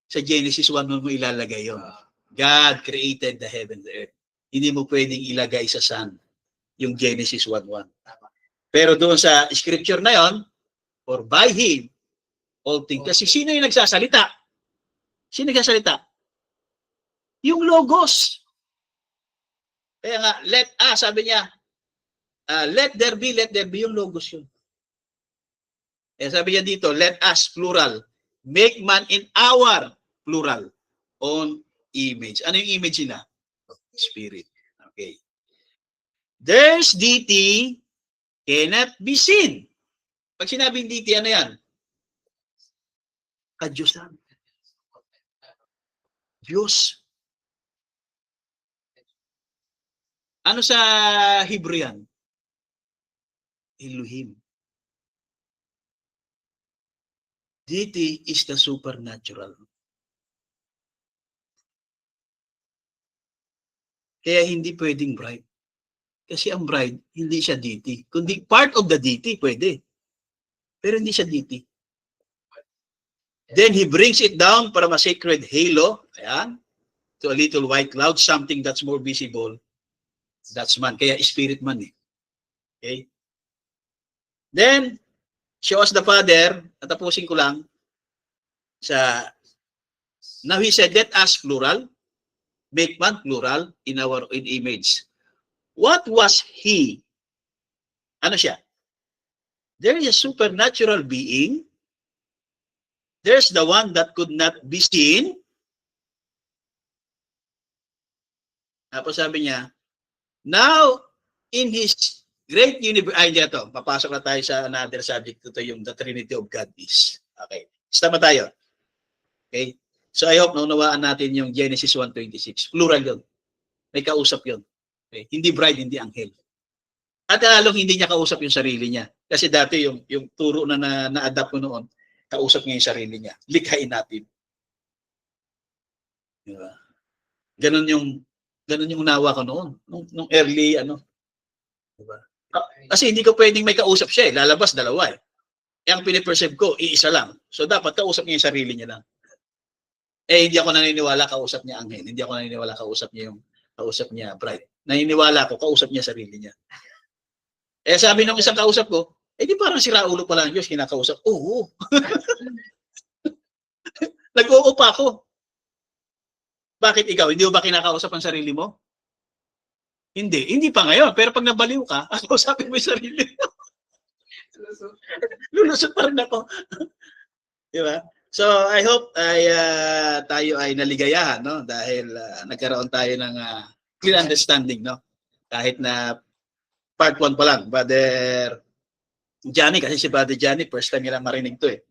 sa Genesis 1 mo ilalagay yun. God created the heaven and the earth. Hindi mo pwedeng ilagay sa Son yung Genesis 1:1. Pero doon sa scripture na yon, for by Him, all things. Kasi sino yung nagsasalita? Sino nagsasalita? Yung Logos. Kaya nga, sabi niya, let there be yung Logos yun. Kaya sabi niya dito, let us, plural, make man in our, plural, own image. Ano yung image nila? Spirit. Okay. There's deity cannot be seen. Pag sinabing deity, ano yan? Kadyusan. Diyos. Ano sa Hebrew yan? Elohim. Deity is the supernatural. Kaya hindi pwedeng bride. Kasi ang bride, hindi siya deity. Kundi part of the deity, pwede. Pero hindi siya deity. Then he brings it down para ma-sacred halo, ayan, to a little white cloud, something that's more visible. That's man. Kaya spirit man eh. Okay? Then, show us the Father, natapusin ko lang, now he said, let us, plural, make man, plural, in our own image. What was he? Ano siya? There is a supernatural being. There's the one that could not be seen. Tapos sabi niya, now, in his great universe, dito, papasok na tayo sa another subject. Ito yung the Trinity of God is. Okay. Tama tayo. Okay. So I hope naunawaan natin yung Genesis 1:26. Plural yun. May kausap yun. Okay. Hindi bride, hindi anghel. At lalong hindi niya kausap yung sarili niya. Kasi dati yung turo na-adapt ko noon, kausap niya yung sarili niya. Likhain natin. Diba? Ganun yung unawa ko noon. Nung early, Diba? Kasi hindi ko pwedeng may kausap siya eh. Lalabas, dalawa eh. Ang piniperceive ko, iisa lang. So dapat kausap niya yung sarili niya lang. Hindi ako naniniwala kausap niya anghel. Hindi ako naniniwala kausap niya bride. Naniniwala ako kausap niya sarili niya. Sabi ng isang kausap ko, di parang sira ulo pala ang Diyos kinakausap. Oo. Nag-oo pa ako. Bakit ikaw? Hindi mo ba kinakausap ang sarili mo? Hindi pa ngayon. Pero pag nabaliw ka, kausapin mo yung sarili mo. Lulusot pa rin ako. Diba? So, I hope tayo ay naligayahan, no? Dahil nagkaroon tayo ng clear understanding, no? Kahit na part 1 pa lang. Brother Johnny, kasi si Brother Johnny, first time nila marinig to eh.